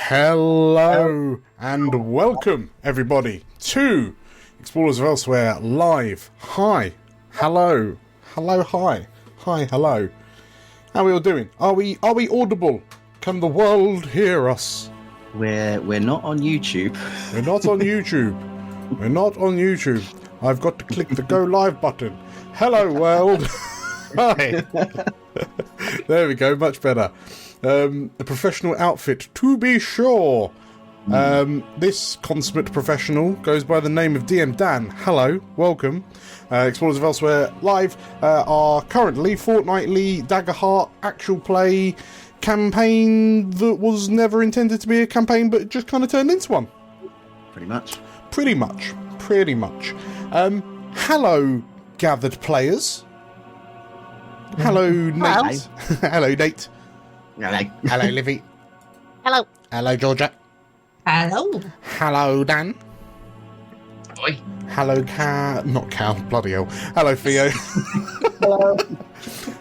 Hello and welcome everybody to Explorers of Elsewhere Live. Hi, hello, hi, hello. How are we all doing? Are we audible? Can the world hear us? We're not on YouTube. We're not on YouTube. We're not on YouTube. I've got to click the go live button. Hello world. Hi. There we go, much better. A professional outfit, to be sure. This consummate professional goes by the name of DM Dan. Hello, welcome. Explorers of Elsewhere Live are currently fortnightly Daggerheart Actual Play campaign that was never intended to be a campaign, but just kind of turned into one. Pretty much. Hello, gathered players. Hello, Nate. Hello, Nate. Hello. Hello, Livy. Hello. Hello, Georgia. Hello. Hello, Dan. Oi. Hello, not Cal, bloody hell. Hello, Theo. Hello.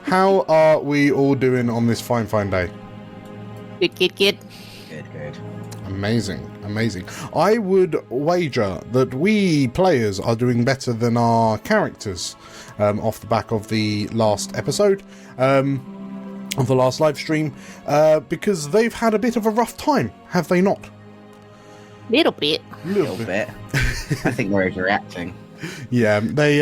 How are we all doing on this fine day? Good. Good. Amazing. I would wager that we players are doing better than our characters off the back of the last episode, of the last live stream, because they've had a bit of a rough time, have they not? Little bit. Little bit. I think we're overreacting. Yeah, they.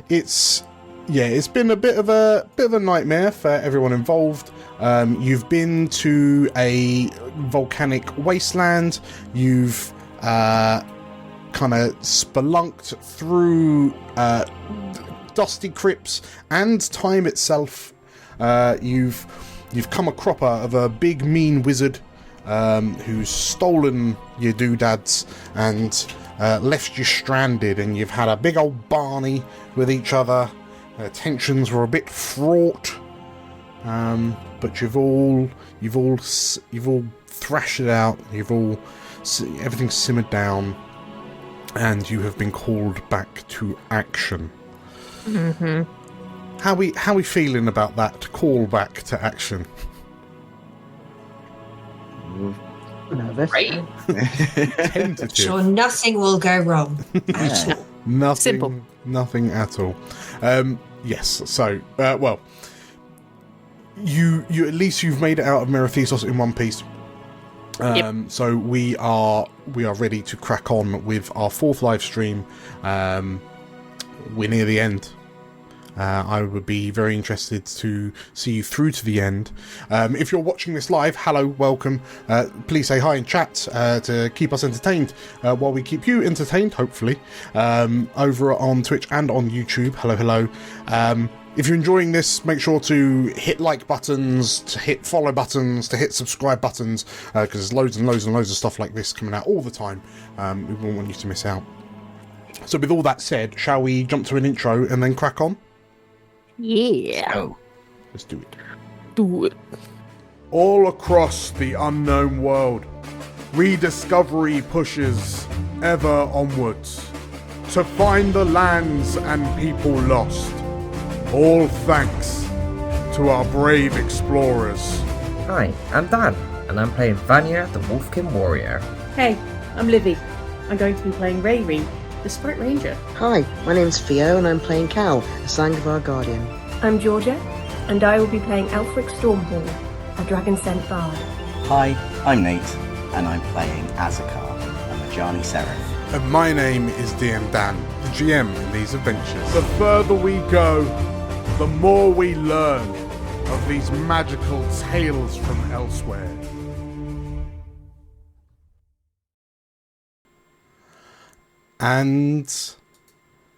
It's been a bit of a nightmare for everyone involved. You've been to a volcanic wasteland. You've kind of spelunked through dusty crypts and time itself. You've come a cropper of a big mean wizard who's stolen your doodads and left you stranded, and you've had a big old Barney with each other. Tensions were a bit fraught, but you've all thrashed it out. Everything's simmered down, and you have been called back to action. Mm-hmm. How we feeling about that call back to action? Nervous. Right. Tentative. Sure, nothing will go wrong. Yeah. Nothing. Nothing at all. Yes. So, well, you at least you've made it out of Merathesos in one piece. Yep. So we are ready to crack on with our fourth live stream. We're near the end. I would be very interested to see you through to the end. If you're watching this live, hello, welcome. Please say hi in chat to keep us entertained while we keep you entertained, hopefully, over on Twitch and on YouTube. Hello. If you're enjoying this, make sure to hit like buttons, to hit follow buttons, to hit subscribe buttons, because there's loads and loads of stuff like this coming out all the time. We won't want you to miss out. So with all that said, shall we jump to an intro and then crack on? Yeah. Oh. Let's do it. Do it. All across the unknown world, rediscovery pushes ever onwards to find the lands and people lost. All thanks to our brave explorers. Hi, I'm Dan, and I'm playing Vanya, the Wolfkin Warrior. Hey, I'm Livy. I'm going to be playing Rayri, the Sprite Ranger. Hi, my name's Theo and I'm playing Cal, the Sangvar Guardian. I'm Georgia, and I will be playing Alfric Stormhorn, a Dragon Scent Bard. Hi, I'm Nate, and I'm playing Azakar, a Majani Seraph. And my name is DM Dan, the GM in these adventures. The further we go, the more we learn of these magical tales from elsewhere. And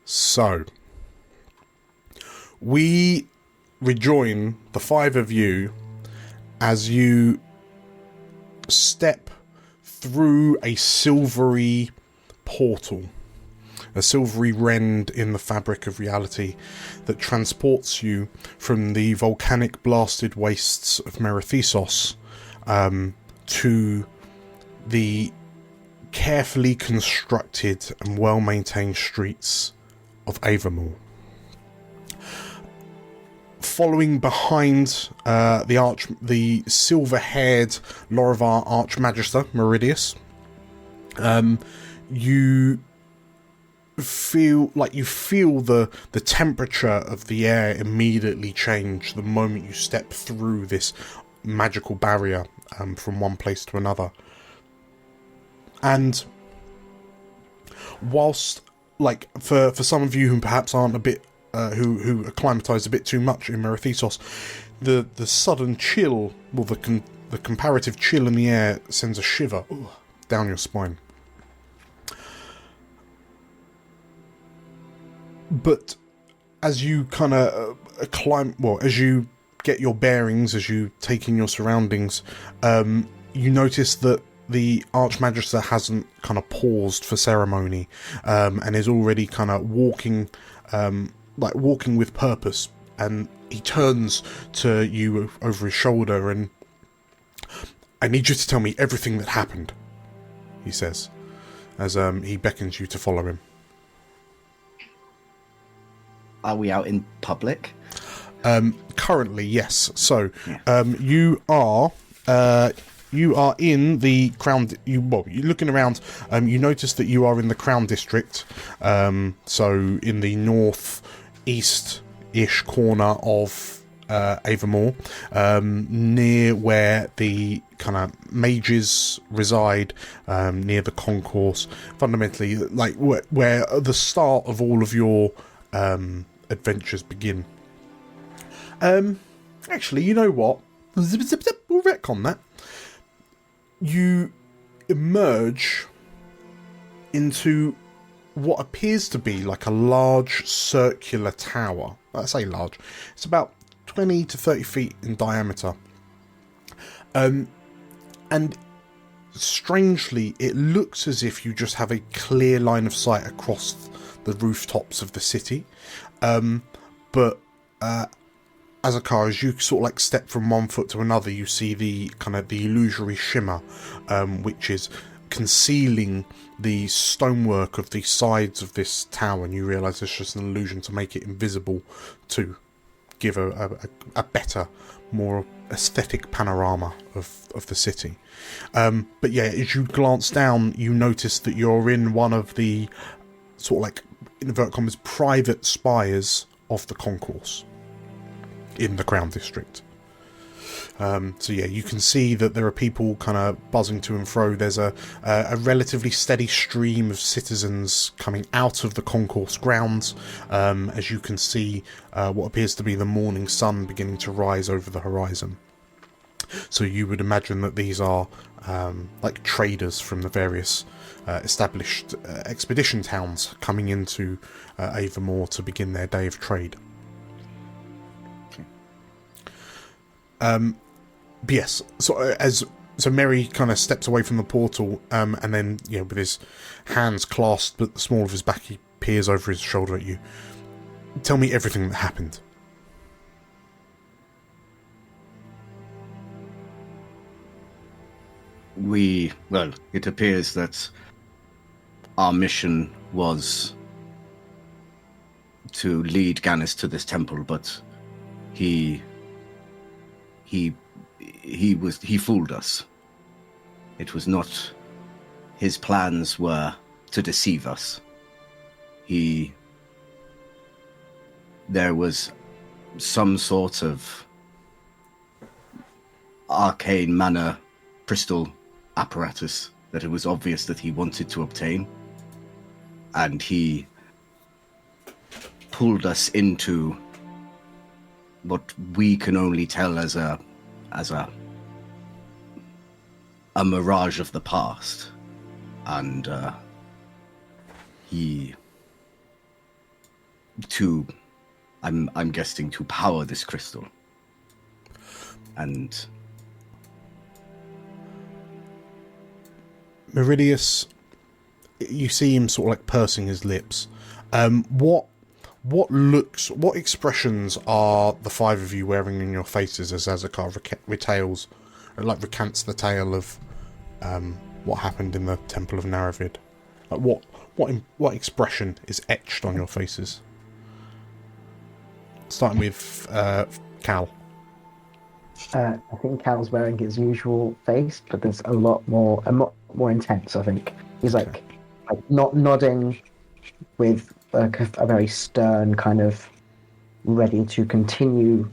so, we rejoin the five of you as you step through a silvery portal, a silvery rend in the fabric of reality that transports you from the volcanic blasted wastes of Merathesos to the carefully constructed and well-maintained streets of Aevermore. following behind the silver-haired Lorivar Archmagister Meridius. You feel the temperature of the air immediately change the moment you step through this magical barrier from one place to another. And whilst, like, for some of you who perhaps aren't a bit who acclimatise a bit too much in Merethisos, the sudden chill, well, the comparative chill in the air sends a shiver down your spine. But as you kind of as you get your bearings, as you take in your surroundings, you notice that the Archmagister hasn't kind of paused for ceremony, and is already kind of walking with purpose. And he turns to you over his shoulder and, "I need you to tell me everything that happened," he says, as he beckons you to follow him. Are we out in public? Currently, yes. So, you are in the Crown. You're looking around. You notice that you are in the Crown District. So in the north-east-ish corner of Aevermore, near where the kind of mages reside, near the concourse. Fundamentally, like where the start of all of your adventures begin. Actually, you know what? We'll retcon that. You emerge into what appears to be like a large circular tower. I say large. It's about 20 to 30 feet in diameter. And strangely, it looks as if you just have a clear line of sight across the rooftops of the city. But Azakar, as you sort of like step from one foot to another, you see the kind of the illusory shimmer, which is concealing the stonework of the sides of this tower, and you realise it's just an illusion to make it invisible, to give a better, more aesthetic panorama of the city. But yeah, as you glance down, you notice that you're in one of the sort of like, in inverted commas, private spires of the concourse in the Crown District. So yeah, you can see that there are people kind of buzzing to and fro. There's a relatively steady stream of citizens coming out of the concourse grounds, as you can see what appears to be the morning sun beginning to rise over the horizon. So you would imagine that these are like traders from the various established expedition towns coming into Aevermore to begin their day of trade. But yes, so Merry kind of steps away from the portal, and then, you know, with his hands clasped at the small of his back, he peers over his shoulder at you. Tell me everything that happened. Well, it appears that our mission was to lead Gannis to this temple, but he fooled us. It was not, his plans were to deceive us. There was some sort of arcane mana crystal apparatus that it was obvious that he wanted to obtain, and he pulled us into what we can only tell as a mirage of the past, and I'm guessing to power this crystal. And Meridius, you see him sort of like pursing his lips. What expressions are the five of you wearing in your faces as Azakar recants the tale of what happened in the Temple of Naravid? Like what expression is etched on your faces? starting with Cal. I think Cal's wearing his usual face, but there's a lot more intense. I think he's like not nodding with a very stern kind of ready to continue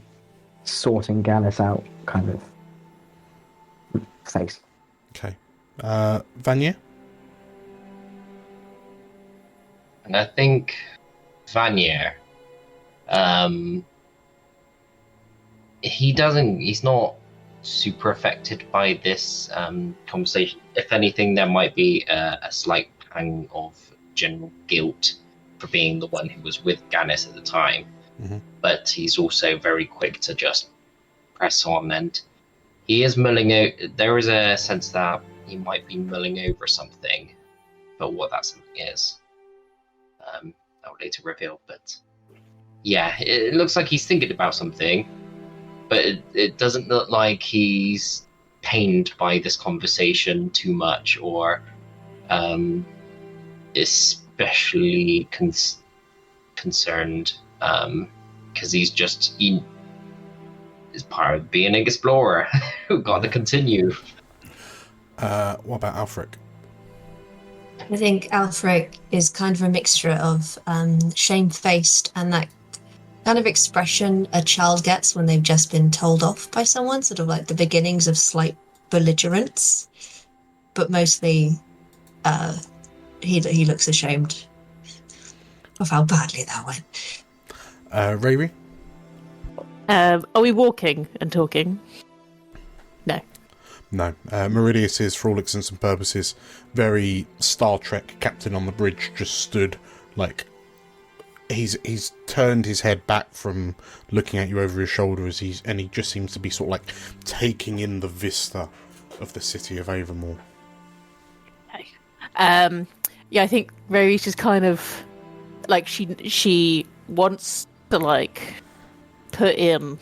sorting Gallus out kind of face. Okay. Vanya? And I think Vanya, he's not super affected by this conversation. If anything, there might be a slight pang of general guilt for being the one who was with Gallus at the time. Mm-hmm. But he's also very quick to just press on, and he is mulling out. There is a sense that he might be mulling over something, but what that something is, I'll later reveal. But yeah, it looks like he's thinking about something, but it doesn't look like he's pained by this conversation too much, or especially concerned, because he's part of being an explorer who got to continue. What about Alfric? I think Alfric is kind of a mixture of shamefaced and that kind of expression a child gets when they've just been told off by someone, sort of like the beginnings of slight belligerence, but mostly he looks ashamed of how badly that went. Riri? Are we walking and talking? No. No. Meridius is, for all intents and purposes, very Star Trek captain on the bridge, just stood like he's turned his head back from looking at you over his shoulder and he just seems to be sort of like taking in the vista of the city of Aevermore. Okay. Yeah, I think Rari's just kind of like she wants to like put in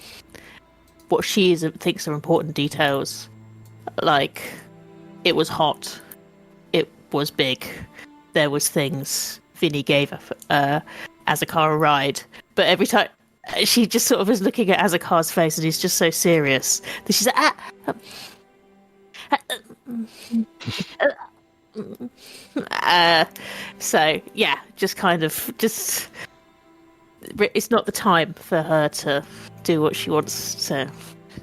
what she thinks are important details. Like, it was hot, it was big, there was things. Vinny gave Azakar a ride, but every time she just sort of is looking at Azakar's face, and he's just so serious that she's like, so yeah, just kind of it's not the time for her to do what she wants. So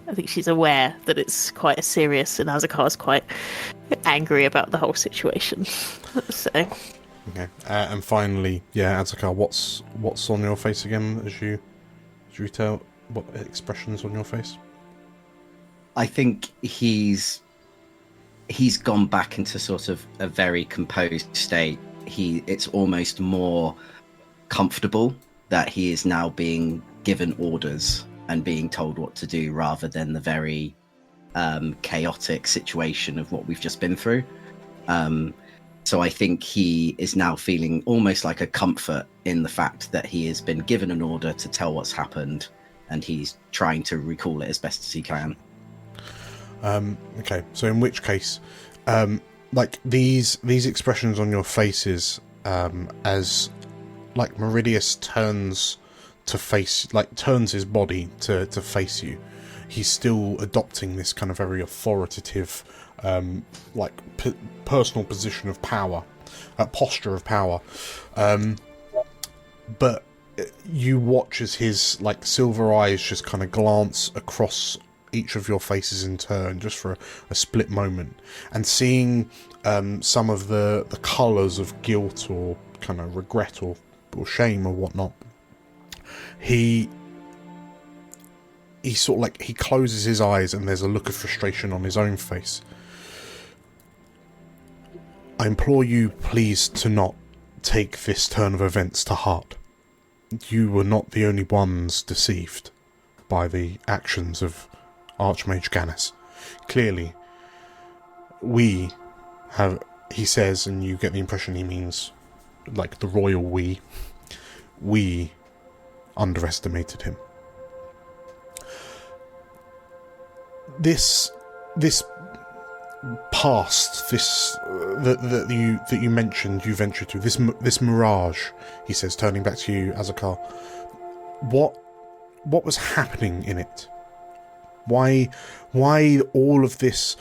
I think she's aware that it's quite serious, and Azakar's quite angry about the whole situation. So. Okay, and finally, yeah, Azakar, what's on your face again as you tell what expressions on your face? I think he's gone back into sort of a very composed state. It's almost more comfortable that he is now being given orders and being told what to do, rather than the very chaotic situation of what we've just been through. So I think he is now feeling almost like a comfort in the fact that he has been given an order to tell what's happened, and he's trying to recall it as best as he can. Okay, so in which case, like these expressions on your faces, as like Meridius turns his body to face you, he's still adopting this kind of very authoritative, personal position of power, posture of power. But you watch as his like silver eyes just kind of glance across each of your faces in turn, just for a split moment, and seeing some of the colours of guilt or kind of regret or shame or whatnot. He sort of like he closes his eyes, and there's a look of frustration on his own face. I implore you, please, to not take this turn of events to heart. You were not the only ones deceived by the actions of Archmage Gallus. Clearly, we have, he says, and you get the impression he means like the royal we underestimated him. This past, that you mentioned, you ventured through this mirage, he says, turning back to you, Azakar. What what was happening in it? Why all of this?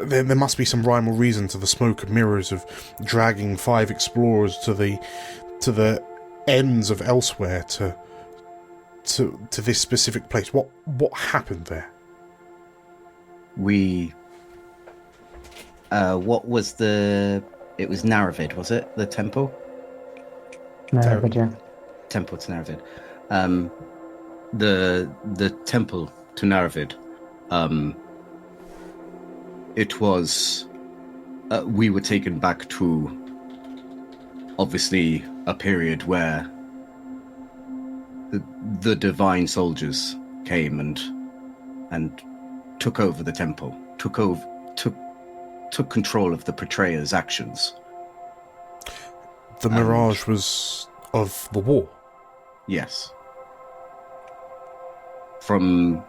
There must be some rhyme or reason to the smoke and mirrors of dragging 5 explorers to the ends of elsewhere to this specific place. What happened there? What was the? It was Naravid, was it? The temple. Naravid, yeah. Temple to Naravid. The temple to Naravid. It was. We were taken back to. Obviously, a period where the divine soldiers came and took over the temple, took control of the Betrayer's actions. The mirage was of the war. Yes. From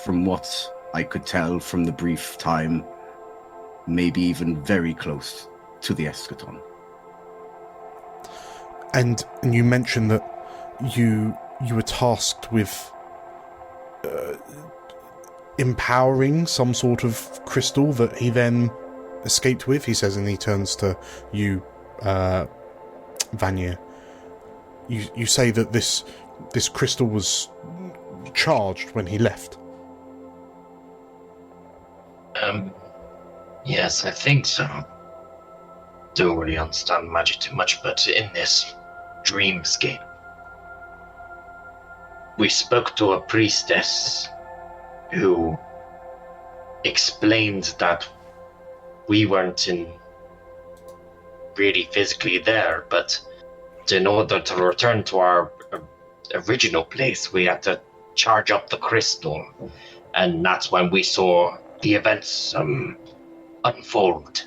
what I could tell from the brief time, maybe even very close to the eschaton. And you mentioned that you were tasked with empowering some sort of crystal that he then escaped with, he says, and he turns to you, Vanya. You say that this crystal was charged when he left. Yes, I think so. Don't really understand magic too much, but in this dreamscape, we spoke to a priestess who explained that we weren't really physically there, but in order to return to our original place, we had to charge up the crystal, and that's when we saw the events unfold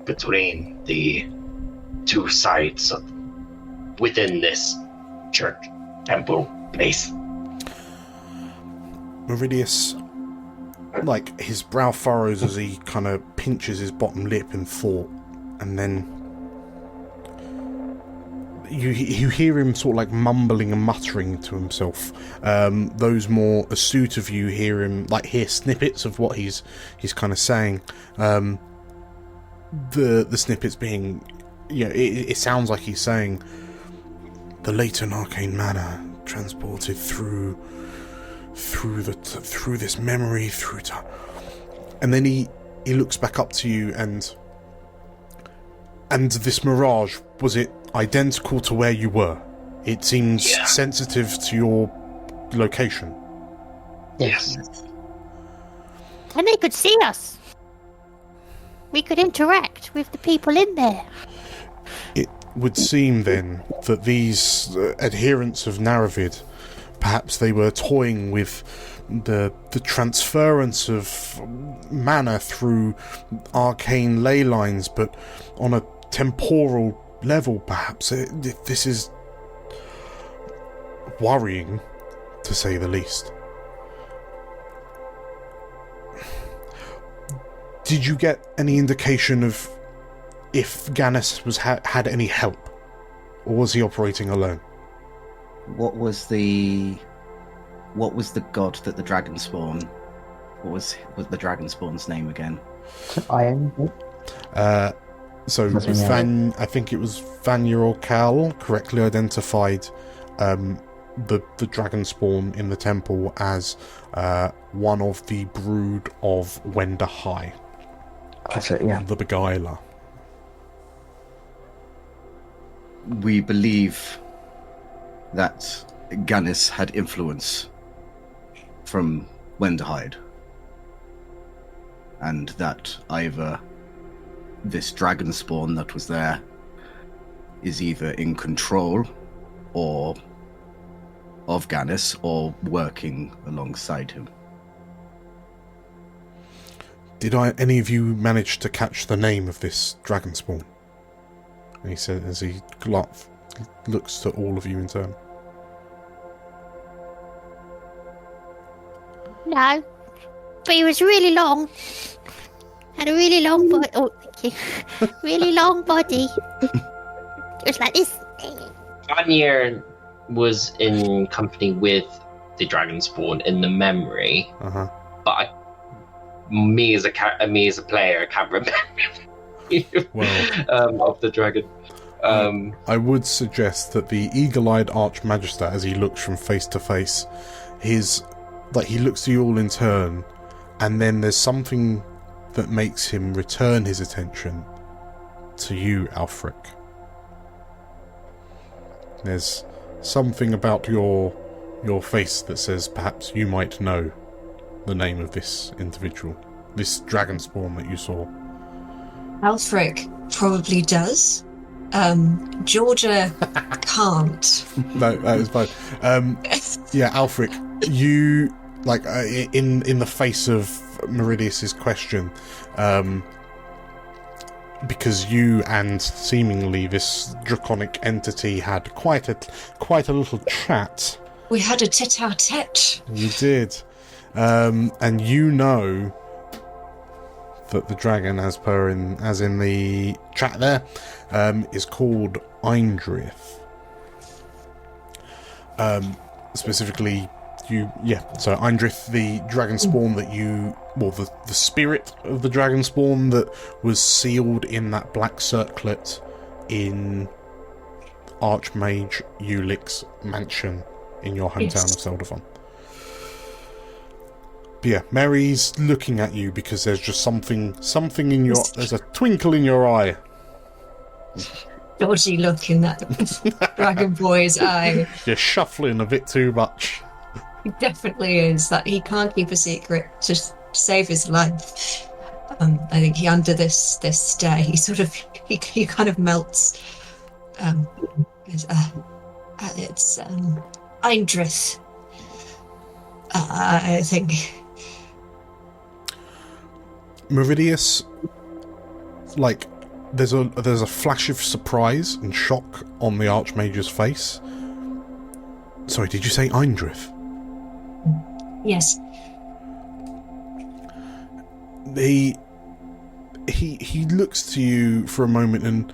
between the two sides within this church temple place. Meridius, like, his brow furrows as he kind of pinches his bottom lip in thought, and then you hear him sort of like mumbling and muttering to himself. Those more astute of you hear snippets of what he's kind of saying. The snippets being, it sounds like he's saying, the latent arcane mana transported through this memory, through time. And then he looks back up to you, and this mirage, was it identical to where you were? It seems sensitive to your location. Yes. And they could see us. We could interact with the people in there. It would seem then that these adherents of Naravid, perhaps they were toying with the transference of mana through arcane ley lines, but on a temporal level, perhaps. This is worrying, to say the least. Did you get any indication of if Gannis had any help, or was he operating alone? What was the god that the dragon spawned? What was the dragon spawn's name again? Iron. So I think it was Vanya or Cal correctly identified the dragon spawn in the temple as one of the brood of Wender High. That's it, yeah. The Beguiler. We believe that Gannis had influence from Wenderhide, and that either this dragon spawn that was there is either in control or of Gannis or working alongside him. Did any of you manage to catch the name of this dragon spawn? And he said as he looks to all of you in turn. No, but he was really long. Had a really long body. Oh, thank you. Really long body. It was like this. Vanya was in company with the Dragonspawn in the memory, but me as a player can't remember of the dragon. I would suggest that the eagle-eyed Archmagister, as he looks from face to face, he looks to you all in turn, and then there's something that makes him return his attention to you, Alfric. There's something about your face that says perhaps you might know the name of this individual, this Dragonspawn that you saw. Alfric probably does. Georgia can't. No, that is fine. Yeah, Alfric, you in the face of Meridius's question, because you and seemingly this draconic entity had quite a little chat. We had a tete-a-tete. You did, and you know that the dragon, as in the chat there, is called Eindrith. Specifically, so Eindrith, the Dragonspawn that the spirit of the Dragonspawn that was sealed in that black circlet in Archmage Ulick's mansion in your hometown of Seldafon. But yeah, Mary's looking at you because there's just something in there's a twinkle in your eye. Dodgy look in that dragon boy's eye. You're shuffling a bit too much. He definitely is. That he can't keep a secret to save his life. I think under this stare, he kind of melts. It's Eindrith. I think. Meridius, there's a flash of surprise and shock on the Archmage's face. Sorry, did you say Eindrith? Yes. He looks to you for a moment, and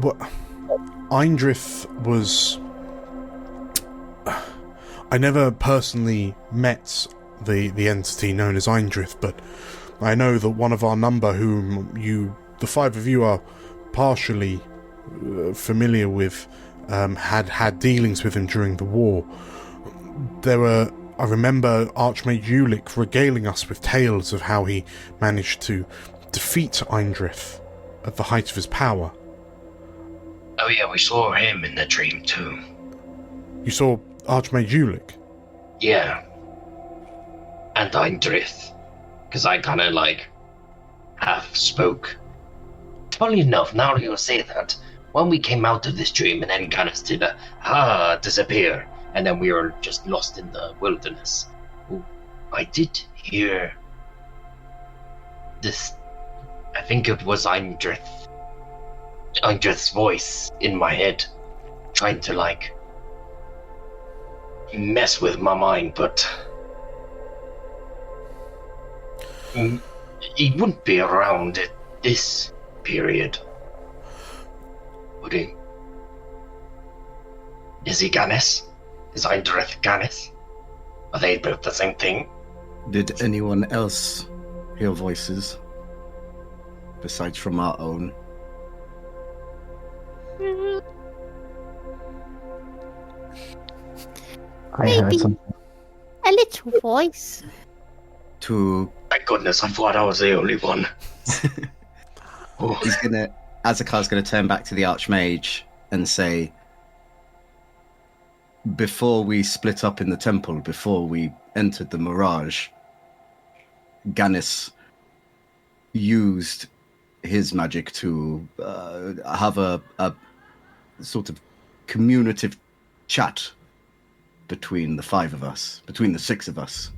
what Eindrith was. I never personally met the entity known as Eindrith, but I know that one of our number, whom the five of you are partially familiar with, had dealings with him during the war. I remember Archmage Ulick regaling us with tales of how he managed to defeat Eindrith at the height of his power. Oh yeah, we saw him in the dream too. You saw Archmage Ulick? Yeah. And Eindrith. Because I kind of half spoke. Funny enough, now you say that, when we came out of this dream and then kind of did disappear, and then we were just lost in the wilderness, I did hear this. I think it was Eindrith's voice in my head, trying to mess with my mind, but he wouldn't be around at this period, would he? Is he Ganis? Is Eindrith Ganis? Are they both the same thing? Did anyone else hear voices besides from our own? I heard something. A little voice. Thank goodness, I thought I was the only one. Azakar's gonna turn back to the Archmage and say, before we split up in the temple, before we entered the Mirage, Ganis used his magic to have a sort of communicative chat between the five of us, between the six of us.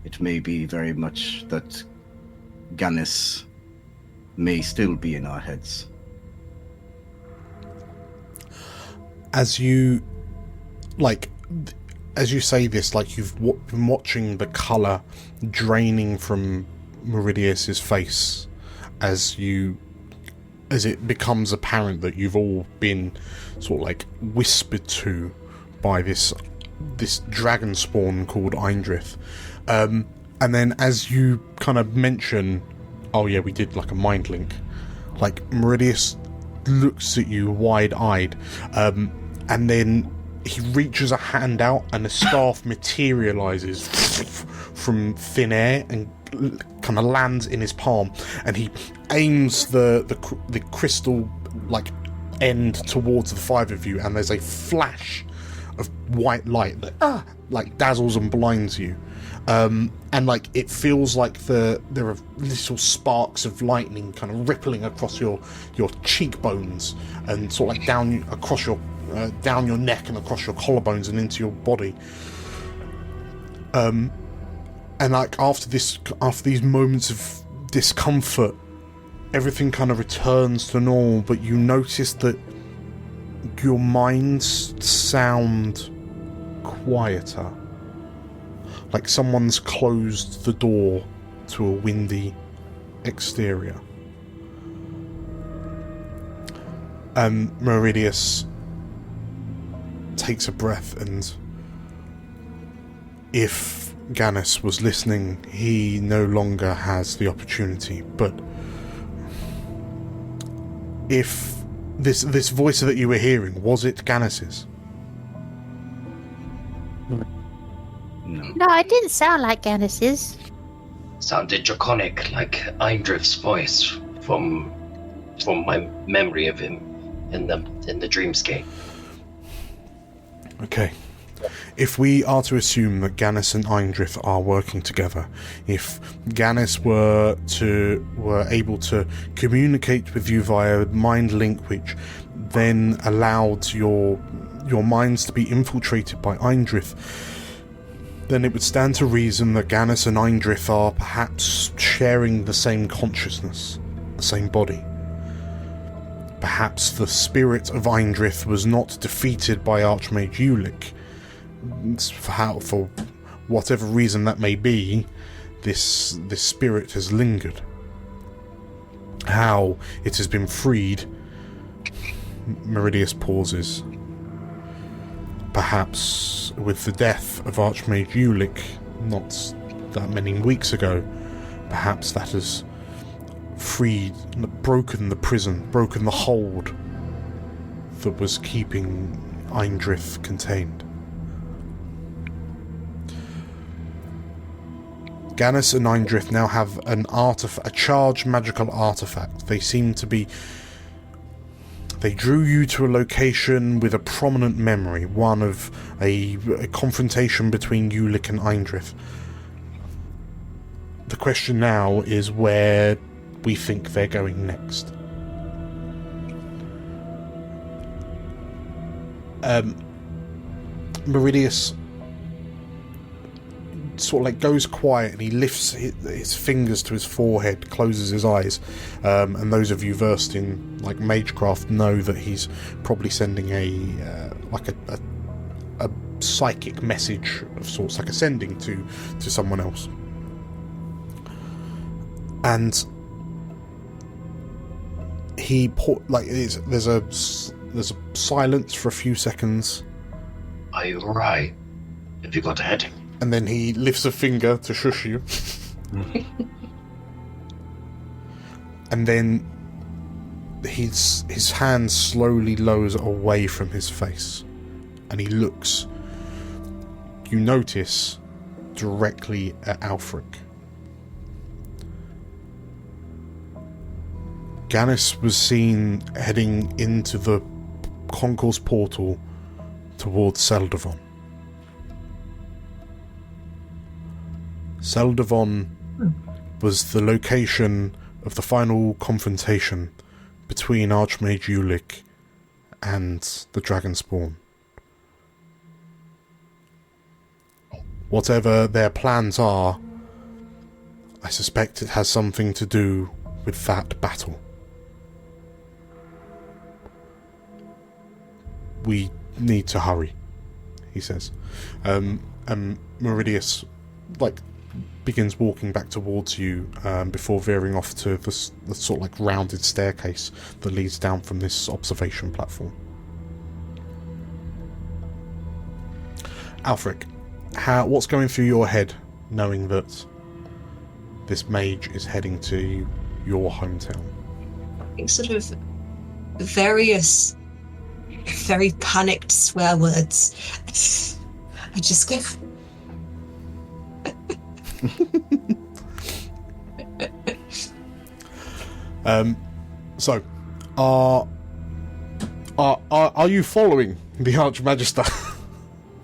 It may be very much that Ganis may still be in our heads. As you say this, you've been watching the colour draining from Meridius's face as you as it becomes apparent that you've all been sort of like whispered to by this dragon spawn called Eindrith. And then as you kind of mention, oh yeah, we did like a mind link, like Meridius looks at you wide-eyed, and then he reaches a hand out and a staff materializes from thin air and kind of lands in his palm, and he aims the crystal like end towards the five of you, and there's a flash of white light that like dazzles and blinds you, and like it feels like there are little sparks of lightning kind of rippling across your cheekbones and sort of like down across your down your neck and across your collarbones and into your body. And like after these moments of discomfort, everything kind of returns to normal, but you notice that your minds sound quieter, like someone's closed the door to a windy exterior. Meridius takes a breath, and if Gannis was listening, he no longer has the opportunity. But if this voice that you were hearing, was it Gannis's? No, it didn't sound like Gannis's. Sounded draconic, like Eindrith's voice from my memory of him in the dreamscape. Okay. If we are to assume that Gannis and Eindrith are working together, if Gannis were able to communicate with you via mind link, which then allowed your minds to be infiltrated by Eindrith, then it would stand to reason that Gannis and Eindrith are perhaps sharing the same consciousness, the same body. Perhaps the spirit of Eindrith was not defeated by Archmage Ulick. For whatever reason that may be, this spirit has lingered. How it has been freed, Meridius pauses. Perhaps with the death of Archmage Ulick not that many weeks ago, perhaps that has freed, broken the prison, broken the hold that was keeping Eindrith contained. Gannis and Eindrith now have a charged magical artifact. They seem to be... They drew you to a location with a prominent memory, one of a confrontation between Ulick and Eindrith. The question now is where we think they're going next. Meridius sort of like goes quiet, and he lifts his fingers to his forehead, closes his eyes, and those of you versed in like magecraft know that he's probably sending a psychic message of sorts, like a sending to someone else. And he there's a silence for a few seconds. Are you alright? Have you got a headache? And then he lifts a finger to shush you. And then his hand slowly lowers away from his face. And he looks, you notice, directly at Alfric. Gannis was seen heading into the concourse portal towards Seldavon. Seldavon was the location of the final confrontation between Archmage Ulick and the Dragonspawn. Whatever their plans are, I suspect it has something to do with that battle. We need to hurry, he says. And Meridius, begins walking back towards you before veering off to the sort of like rounded staircase that leads down from this observation platform. Alfric, what's going through your head knowing that this mage is heading to your hometown? I think sort of various very panicked swear words. I just go... So, are you following the Archmagister?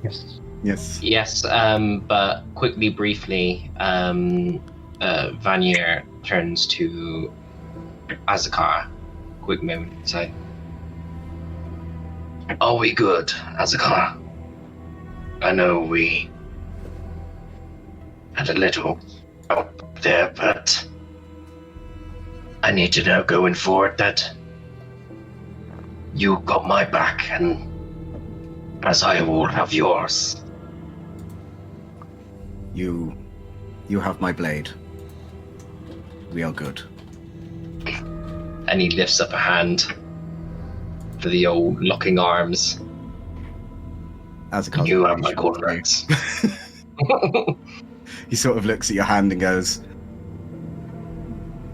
Yes. Yes. Yes, but quickly, briefly, Vanier turns to Azakar. Quick moment to say, Are we good, Azakar? I know we had a little out there, but I need to know going forward that you got my back, and as I will have yours. You have my blade. We are good. and he lifts up a hand for the old locking arms. As a You have my coordinates. He sort of looks at your hand and goes,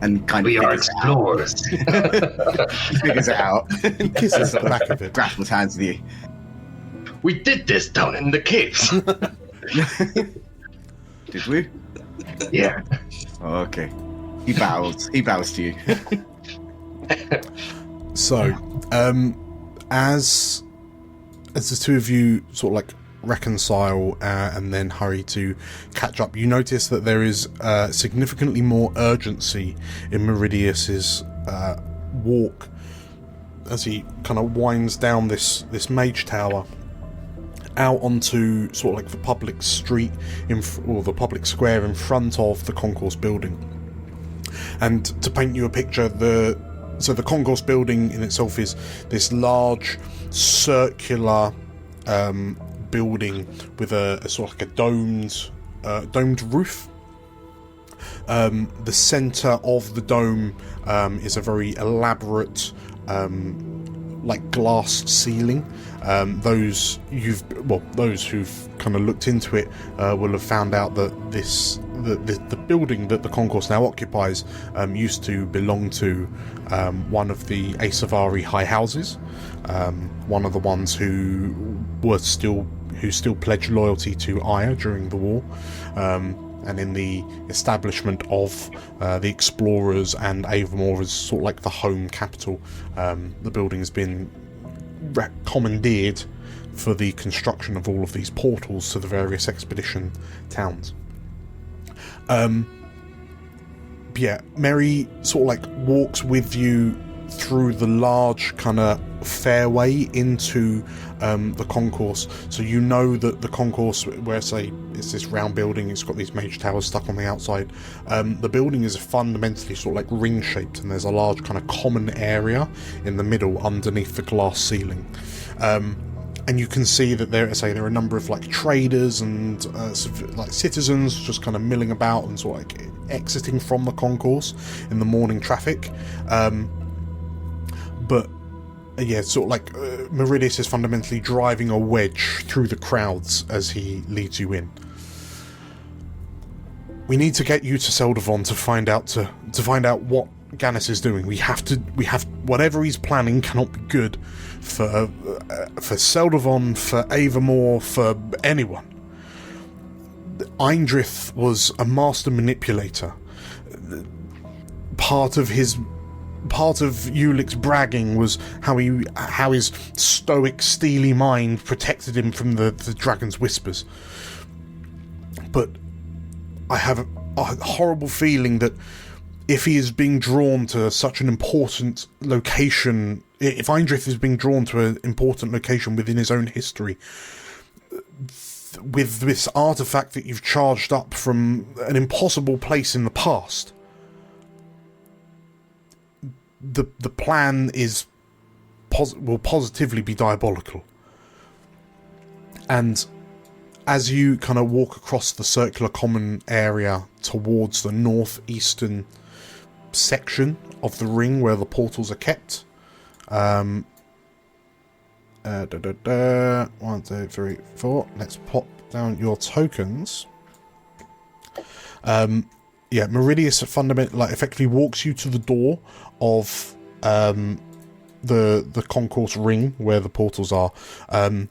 and kind of We are explorers. He figures it out. He kisses the back of it. Grapples hands with you. We did this down in the caves. Did we? Yeah. Oh, okay. He bows. He bows to you. So, as the two of you sort of like reconcile and then hurry to catch up, you notice that there is significantly more urgency in Meridius's walk as he kind of winds down this mage tower out onto sort of like the public street or the public square in front of the concourse building. And to paint you a picture, the concourse building in itself is this large circular building with a sort of like a domed roof. The center of the dome is a very elaborate like glass ceiling. Those who've kind of looked into it will have found out that the building that the concourse now occupies used to belong to one of the Aevermore high houses, one of the ones who still pledged loyalty to Aya during the war, and in the establishment of the explorers and Aevermore as sort of like the home capital. The building has been commandeered for the construction of all of these portals to the various expedition towns. Yeah, Mary sort of like walks with you through the large kind of fairway into the concourse. So you know that the concourse, where say it's this round building, it's got these mage towers stuck on the outside. The building is fundamentally sort of like ring shaped, and there's a large kind of common area in the middle underneath the glass ceiling. And you can see that there are a number of like traders and like citizens just kind of milling about and sort of like exiting from the concourse in the morning traffic. But yeah, sort of like Meridius is fundamentally driving a wedge through the crowds as he leads you in. We need to get you to Seldavon to find out what Gannis is doing. We have whatever he's planning cannot be good for Seldavon, for Aevermore, for anyone. Eindrith was a master manipulator. Part of Ulick's bragging was how his stoic, steely mind protected him from the dragon's whispers. But I have a horrible feeling that if he is being drawn to such an important location, if Eindrith is being drawn to an important location within his own history, with this artifact that you've charged up from an impossible place in the past, the plan will positively be diabolical. And as you kind of walk across the circular common area towards the northeastern section of the ring where the portals are kept, 1, 2, 3, 4. Let's pop down your tokens. Meridius effectively walks you to the door of the concourse ring where the portals are, and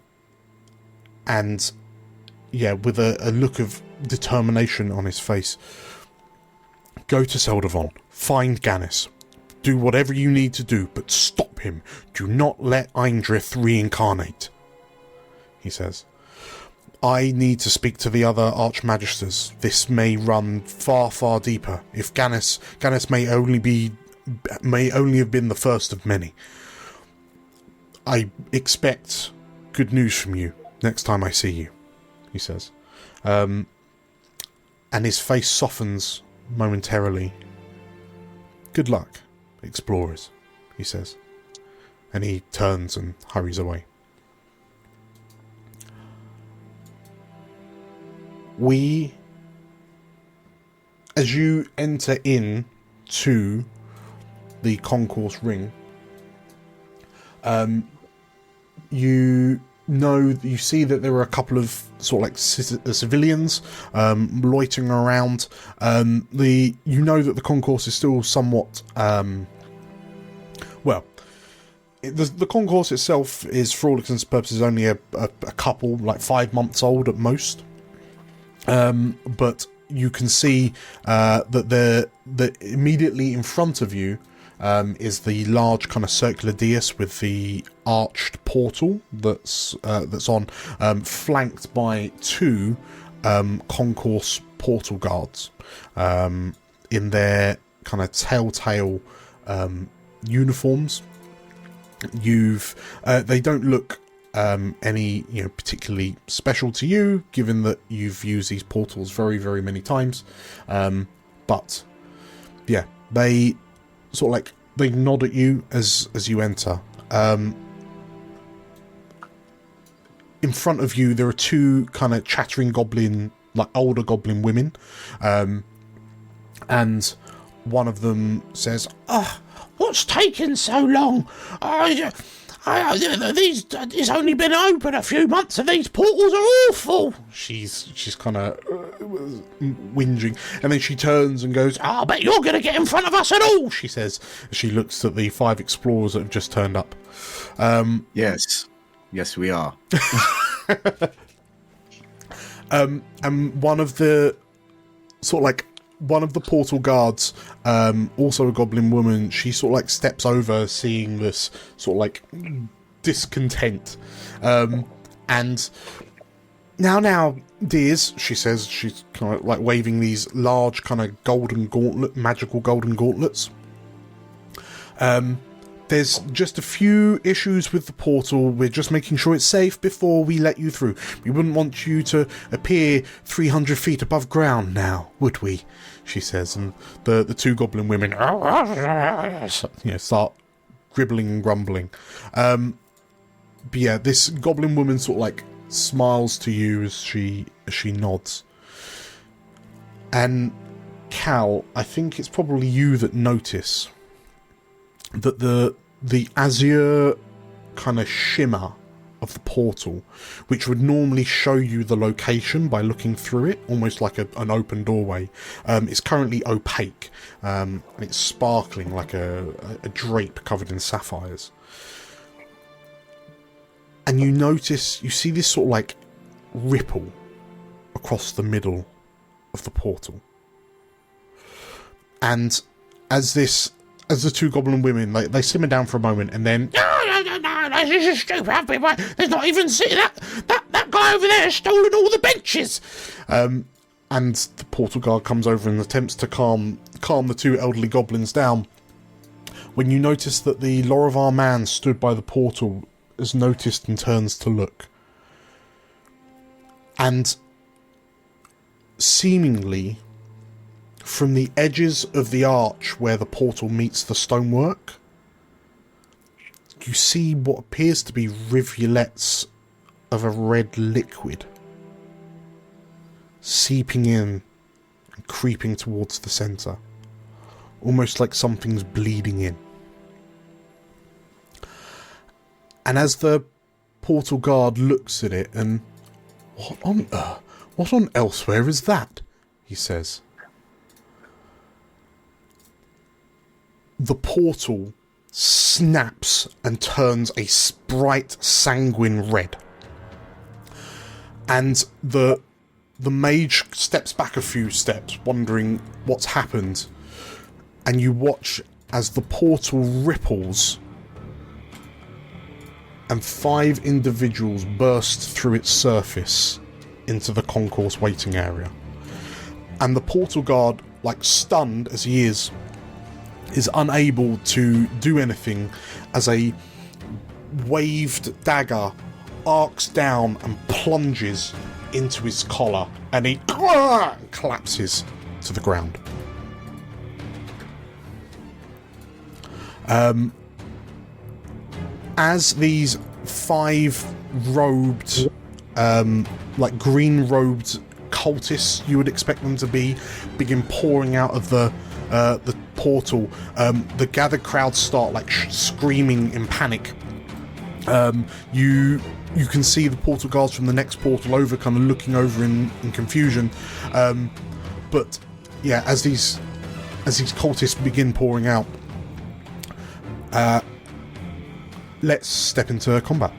with a look of determination on his face. Go to Seldavon, find Gannis, do whatever you need to do, but stop him. Do not let Eindrith reincarnate, he says. I need to speak to the other Archmagisters. This may run far, far deeper. If Gannis may only have been the first of many. I expect good news from you next time I see you, he says. And his face softens momentarily. Good luck, explorers, he says. And he turns and hurries away. As you enter in to the concourse ring, you see that there are a couple of sort of like civilians loitering around. You know that the concourse is still somewhat the concourse itself is, for all intents and purposes, only a couple, like 5 months old at most. But you can see that immediately in front of you is the large kind of circular dais with the arched portal that's on, flanked by 2 concourse portal guards in their kind of telltale uniforms. They don't look any particularly special to you, given that you've used these portals very, very many times. But yeah, they sort of like they nod at you as you enter. In front of you, there are 2 kind of chattering goblin, like older goblin women, and one of them says, "What's taken so long? It's only been open a few months and these portals are awful." She's kind of whinging, and then she turns and goes, "I bet you're going to get in front of us at all," she says, as she looks at the 5 explorers that have just turned up. Yes, we are. And one of the portal guards, also a goblin woman, she sort of like steps over, seeing this sort of like discontent, and now dears, she says, she's kind of like waving these large kind of magical golden gauntlets. There's just a few issues with the portal. We're just making sure it's safe before we let you through. We wouldn't want you to appear 300 feet above ground now, would we? She says, and the 2 goblin women start gribbling and grumbling. But yeah, this goblin woman sort of like smiles to you as she nods. And Cal, I think it's probably you that notice that the azure kind of shimmer of the portal, which would normally show you the location by looking through it, almost like an open doorway, is currently opaque, and it's sparkling like a drape covered in sapphires. And you see this sort of like ripple across the middle of the portal. And as the 2 goblin women, they simmer down for a moment, and then, no, this is stupid. There's not even that guy over there has stolen all the benches. And the portal guard comes over and attempts to calm the 2 elderly goblins down, when you notice that the Lorivar man stood by the portal has noticed and turns to look. And seemingly, from the edges of the arch where the portal meets the stonework, you see what appears to be rivulets of a red liquid seeping in and creeping towards the centre, almost like something's bleeding in. And as the portal guard looks at it, and what on elsewhere is that? He says. The portal snaps and turns a bright sanguine red. And the mage steps back a few steps, wondering what's happened. And you watch as the portal ripples and 5 individuals burst through its surface into the concourse waiting area. And the portal guard, like stunned as he is unable to do anything as a waved dagger arcs down and plunges into his collar, and he collapses to the ground. As these 5 robed, like green-robed cultists, you would expect them to be, begin pouring out of the portal, the gathered crowd start like screaming in panic. You can see the portal guards from the next portal over kind of looking over in confusion. But yeah, as these cultists begin pouring out, let's step into combat.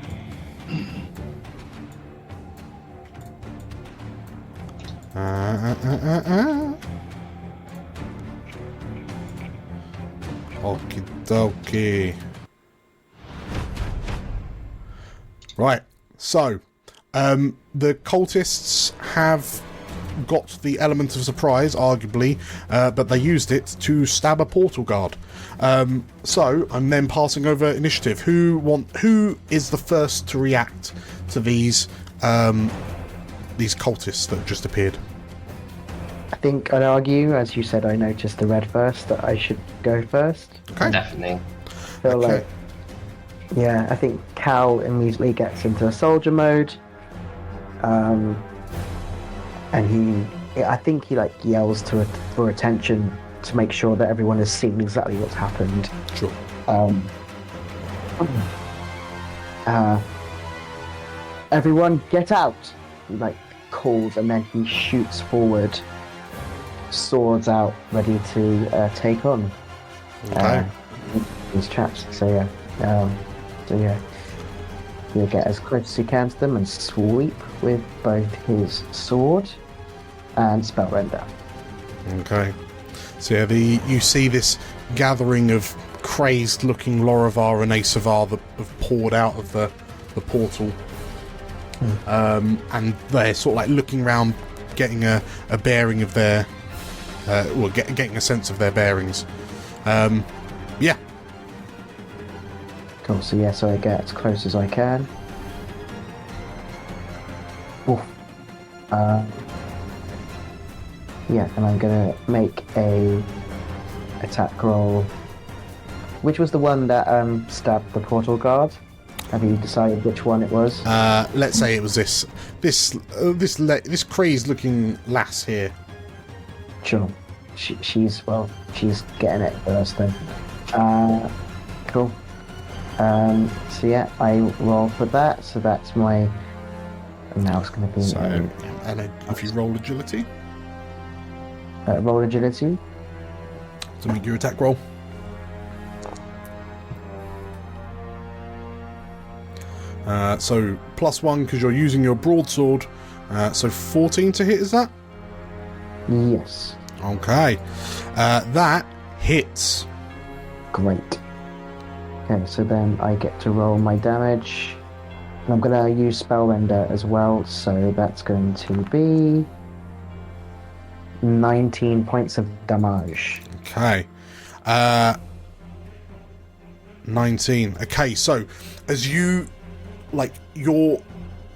Okie dokie. Right, so the cultists have got the element of surprise, arguably, but they used it to stab a portal guard. So I'm then passing over initiative. Who is the first to react to these cultists that just appeared? I think I'd argue, as you said, I noticed the red first, that I should go first. Okay. Definitely. So I think Cal immediately gets into a soldier mode, and I think he like yells for attention to make sure that everyone has seen exactly what's happened. Sure. Everyone, get out! He like calls, and then he shoots forward, swords out, ready to take on these chaps. So he'll get as close as he can to them and sweep with both his sword and spell render. Okay. So you see this gathering of crazed-looking Lorivar and Aevermore that have poured out of the portal, and they're sort of like looking around, getting a bearing of their, getting a sense of their bearings. Yeah. Cool. So I get as close as I can. Oof. And I'm gonna make a attack roll. Which was the one that stabbed the portal guard? Have you decided which one it was? Let's say it was this crazed-looking lass here. Sure. She's getting it first then. Cool. I roll for that. So that's my. And now it's going to be. So, and if you roll agility. Roll agility. To make your attack roll. So +1 because you're using your broadsword. So 14 to hit, is that? Yes. Okay. That hits. Great. Okay, so then I get to roll my damage. And I'm going to use spell render as well, so that's going to be 19 points of damage. Okay. 19. Okay, so as you're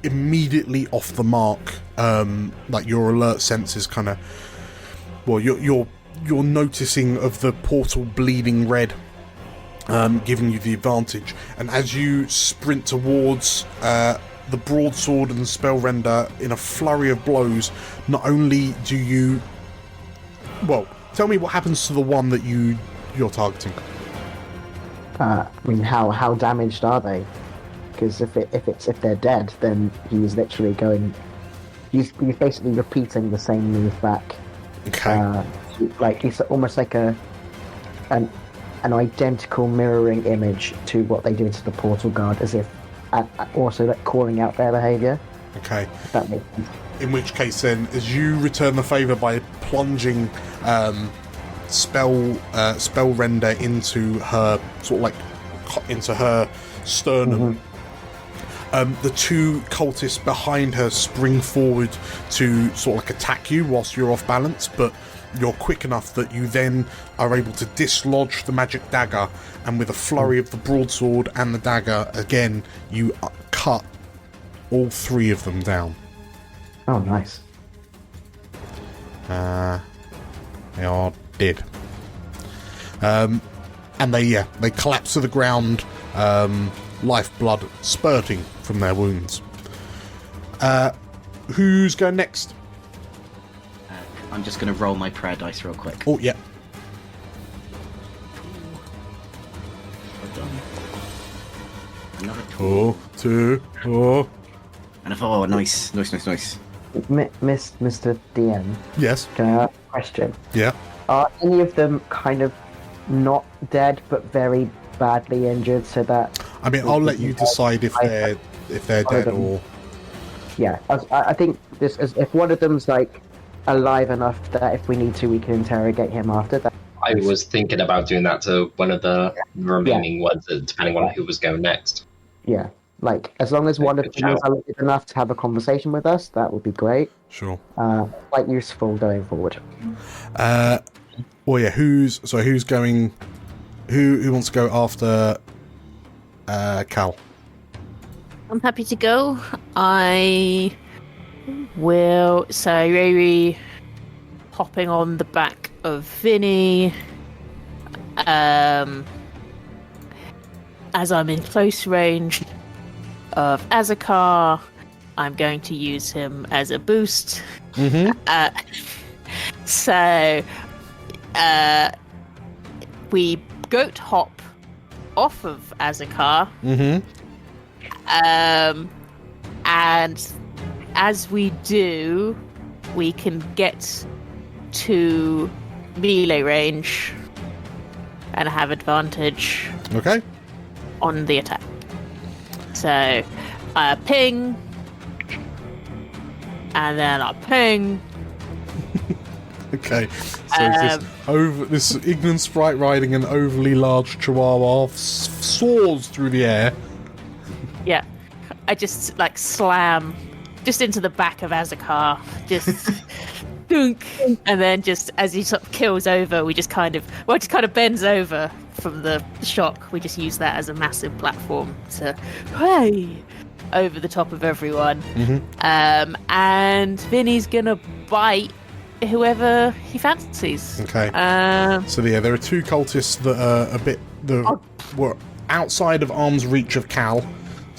immediately off the mark, like your alert senses kind of, you're noticing of the portal bleeding red, giving you the advantage, and as you sprint towards the broadsword and the spell render in a flurry of blows. Not only do you... Well, tell me what happens to the one that you're targeting. I mean, how damaged are they? Because if they're dead, then he's literally going... He's basically repeating the same move back. Okay. Like it's almost like an identical mirroring image to what they do to the portal guard, as if also like calling out their behaviour. Okay. If that makes sense. In which case, then, as you return the favour by plunging spell render into her into her sternum. The two cultists behind her spring forward to sort of like attack you whilst you're off balance, but you're quick enough that you then are able to dislodge the magic dagger, and with a flurry of the broadsword and the dagger, again, you cut all three of them down. Oh, nice. They are dead. And they collapse to the ground, lifeblood spurting from their wounds. Who's going next? I'm just going to roll my prayer dice real quick. Oh, yeah. Well done. Another 2. And a 4. Nice. Mr. DM. Yes. Can I ask a question? Yeah. Are any of them kind of not dead but very badly injured, so that... I mean, I'll let you decide if they're dead or... Yeah, I think this is, if one of them's like alive enough that if we need to, we can interrogate him after that. I was thinking about doing that to one of the remaining ones, depending on who was going next. Yeah, like as long as one of them is alive enough to have a conversation with us, that would be great. Sure. Quite useful going forward. Well, yeah. Who's going? Who wants to go after Cal? I'm happy to go. I will. So Riri hopping on the back of Vinny. As I'm in close range of Azakar, I'm going to use him as a boost. So we goat hop off of Azakar. And as we do, we can get to melee range and have advantage. Okay. On the attack. So, ping, and then I ping. Okay. So this ignorant sprite riding an overly large chihuahua soars through the air. Yeah, I just like slam just into the back of Azakar, just dunk, and then just as he sort of kills over, we just kind of bends over from the shock. We just use that as a massive platform to over the top of everyone. And Vinny's gonna bite whoever he fancies. Okay. So yeah, there are two cultists that are were outside of arm's reach of Cal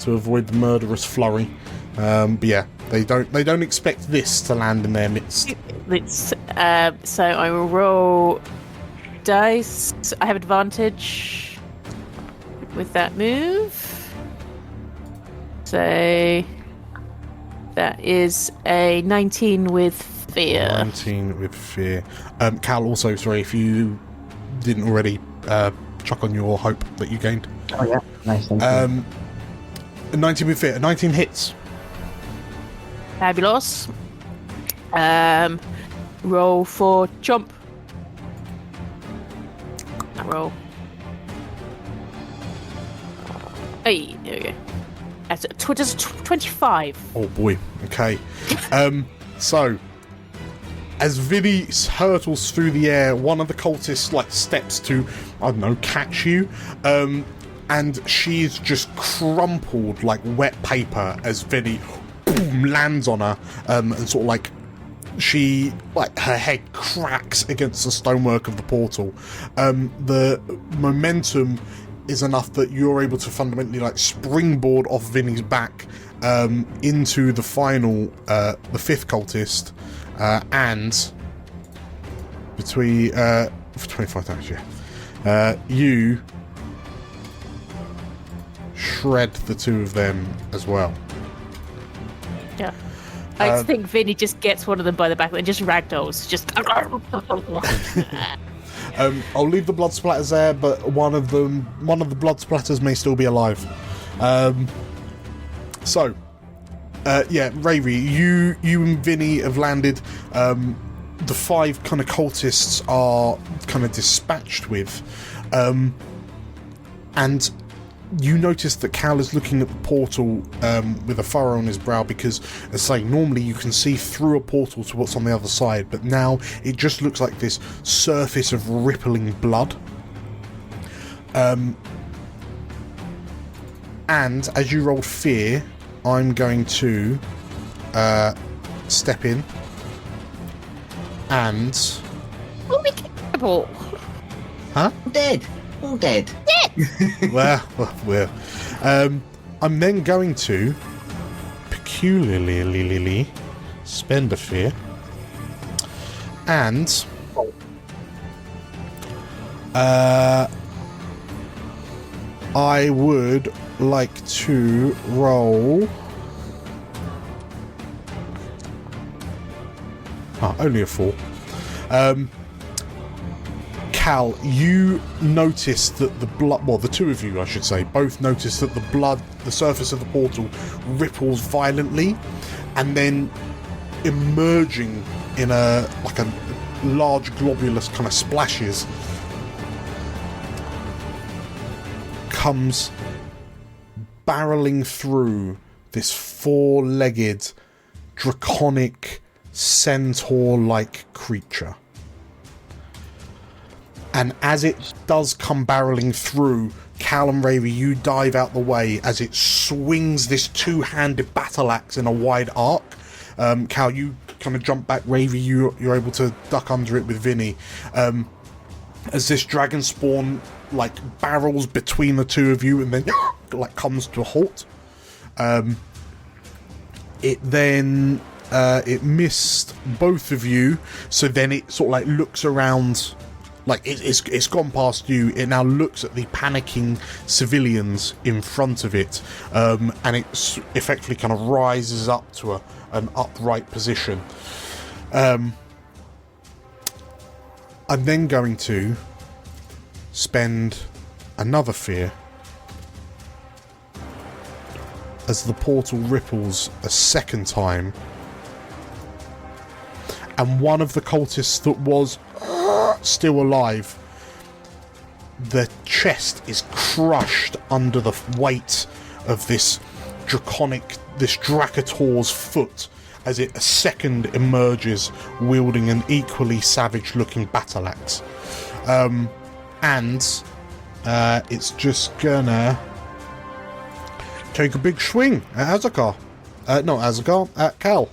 to avoid the murderous flurry. But yeah, they don't expect this to land in their midst. So I will roll dice. I have advantage with that move. So that is a 19 with fear. 19 with fear. Cal, also, sorry, if you didn't already chuck on your hope that you gained. Oh yeah, nice. Thank you. 19 with fear. 19 hits. Fabulous. Roll for chomp. Roll. Hey, there we go. That's 25. Oh boy. Okay. So, as Vinny hurtles through the air, one of the cultists steps to, I don't know, catch you. And she's just crumpled like wet paper as Vinny lands on her, and sort of her head cracks against the stonework of the portal. The momentum is enough that you're able to fundamentally like springboard off Vinny's back into the final, the 5th cultist, and between for 25 damage, you shred the 2 of them as well. Yeah. I think Vinny just gets one of them by the back and just ragdolls. Just. I'll leave the blood splatters there, but one of the blood splatters may still be alive. Ravi, you and Vinny have landed. The 5 kind of cultists are kind of dispatched with, and you notice that Cal is looking at the portal with a furrow on his brow because, as I say, normally you can see through a portal to what's on the other side, but now it just looks like this surface of rippling blood. And as you rolled fear, I'm going to step in and... Oh, be careful! Huh? Dead! All dead. well, I'm then going to peculiarly spend a fear, and I would like to roll. Only a 4. Cal, you notice that the blood, well, the 2 of you, I should say, both notice that the blood, the surface of the portal ripples violently, and then emerging in a large globulous kind of splashes comes barreling through this 4-legged draconic centaur-like creature. And as it does come barreling through, Cal and Ravi, you dive out the way as it swings this 2-handed battle axe in a wide arc. Cal, you kind of jump back. Ravi, you're able to duck under it with Vinny. As this dragon spawn barrels between the 2 of you and then comes to a halt. It then it missed both of you, so then it sort of looks around. It's gone past you. It now looks at the panicking civilians in front of it, and it effectively kind of rises up to an upright position. I'm then going to spend another fear as the portal ripples a second time, and one of the cultists that was still alive, the chest is crushed under the weight of this Drakator's foot as it a second emerges wielding an equally savage looking battle axe, and it's just gonna take a big swing at Azakar. Not Azakar, at Cal. I was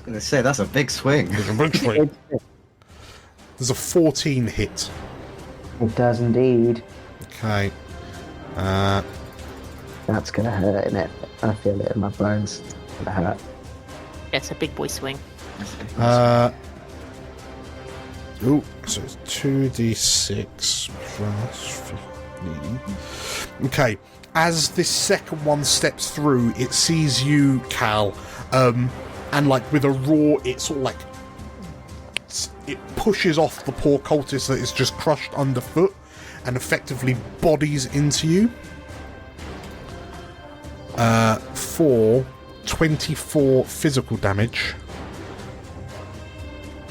gonna say, that's a big swing. It's a big swing. There's a 14 hit. It does indeed. Okay. That's gonna hurt, isn't it? I feel it in my bones. It's gonna hurt. It's a big boy swing. So it's 2d6 plus 15. Okay. As this second one steps through, it sees you, Cal, and with a roar, it sort of it pushes off the poor cultist that is just crushed underfoot and effectively bodies into you for 24 physical damage,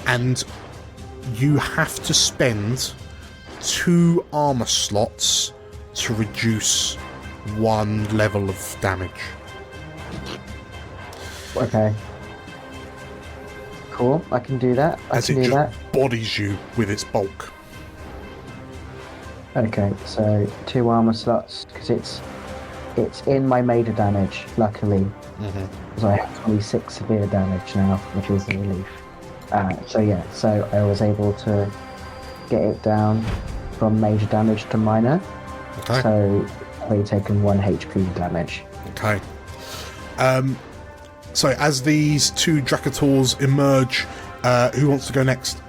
and you have to spend 2 armor slots to reduce 1 level of damage. Okay. Cool, I can do that. As it just bodies you with its bulk. Okay, so 2 armor slots, because it's in my major damage, luckily. Because I have 26 severe damage now, which is a relief. So I was able to get it down from major damage to minor. Okay. So they've taken 1 HP damage. Okay. So as these 2 Drakators emerge, who wants to go next?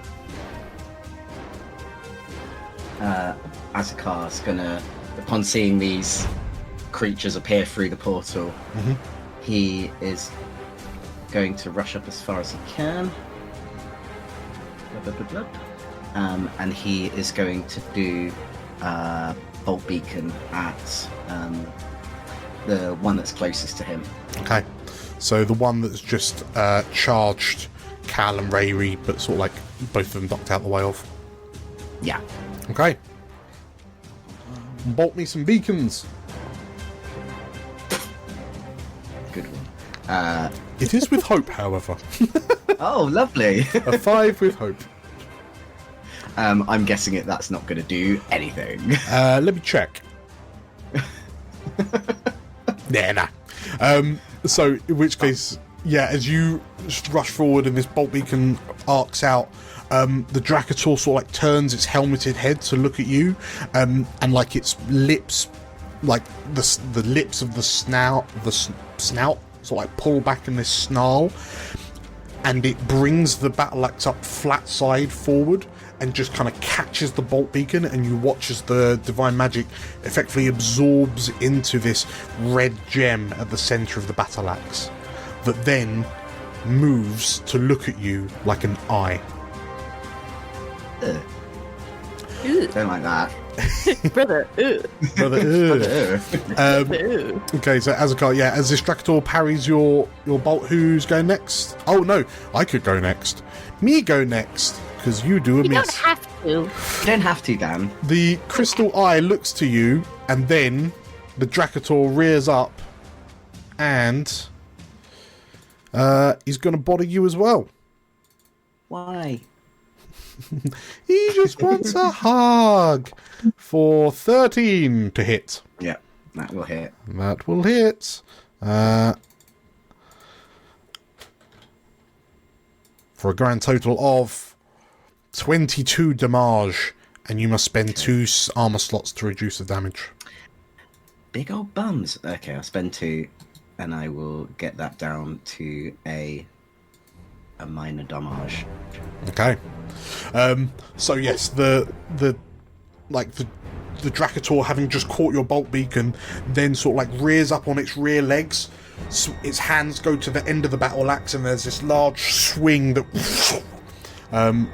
Azakar's gonna, upon seeing these creatures appear through the portal, he is going to rush up as far as he can. And he is going to do Bolt Beacon at the one that's closest to him. Okay. So the one that's just charged Cal and Rayri, but sort of like both of them ducked out the way of. Yeah. Okay. Bolt me some beacons. Good one. It is with hope, however. Oh, lovely. A 5 with hope. I'm guessing that's not going to do anything. Let me check. Nah. So, in which case, yeah, as you rush forward and this bolt beacon arcs out, the Drakator sort of like turns its helmeted head to look at you, and like its lips, like the lips of the snout, sort of like pull back in this snarl, and it brings the battle axe up flat side forward and just kind of catches the bolt beacon, and you watch as the divine magic effectively absorbs into this red gem at the center of the battle axe that then moves to look at you like an eye. Don't like that. Brother, Okay, so Azakar, yeah, as this Drakator parries your bolt, who's going next? Oh no, I could go next. Me go next, because you do a you miss. don't have to. You don't have to, Dan. The crystal eye looks to you, and then the Drakator rears up, and he's going to body you as well. Why? He just wants a hug for 13 to hit. Yeah, that will hit. That will hit. For a grand total of 22 damage, and you must spend 2 armor slots to reduce the damage. Big old bums. Okay, I'll spend 2, and I will get that down to a minor damage. Okay. So yes, the Drakator, having just caught your bolt beacon, then sort of like rears up on its rear legs. So its hands go to the end of the battle axe, and there's this large swing that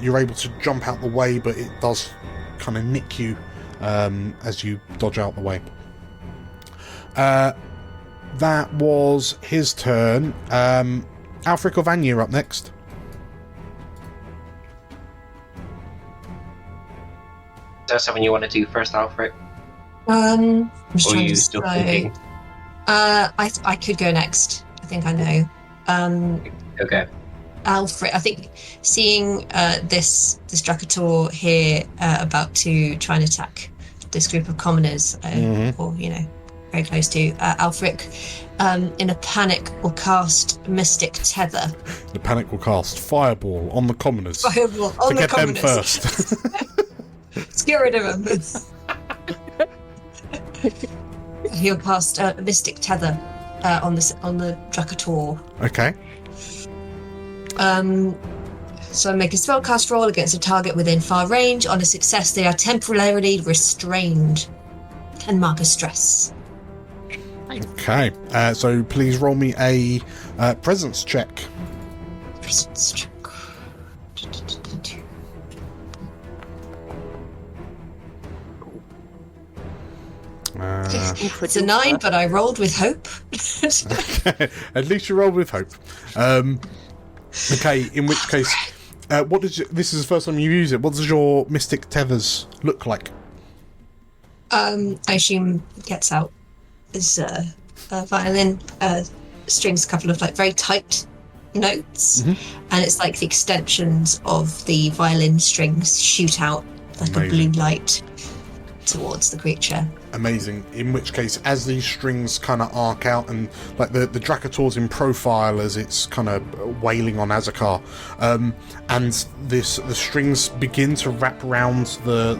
you're able to jump out the way, but it does kind of nick you as you dodge out the way. That was his turn. Alfric or Vanya up next. Is there something you want to do first, Alfred? I'm just Or are trying you to still decide. thinking? I could go next. I think I know. Okay. Alfred, I think seeing this Drakator here about to try and attack this group of commoners, or very close to Alfric, in a panic will cast Mystic Tether. The panic will cast Fireball on the commoners. Fireball on to the get them commoners. first. Let's get rid of them. He'll cast Mystic Tether on the Drakator. Okay. So make a spellcast roll against a target within far range. On a success, they are temporarily restrained and mark a stress. Okay. So please roll me a presence check. Presence check. It's a 9, but I rolled with hope. At least you rolled with hope. Okay, in which case, what does this is the first time you use it. What does your Mystic Tethers look like? I assume it gets out as violin strings a couple of like very tight notes, and it's like the extensions of the violin strings shoot out like a blue light towards the creature. Amazing. In which case, as these strings kind of arc out, and like the Drakator's in profile as it's kind of wailing on Azakar, and the strings begin to wrap around the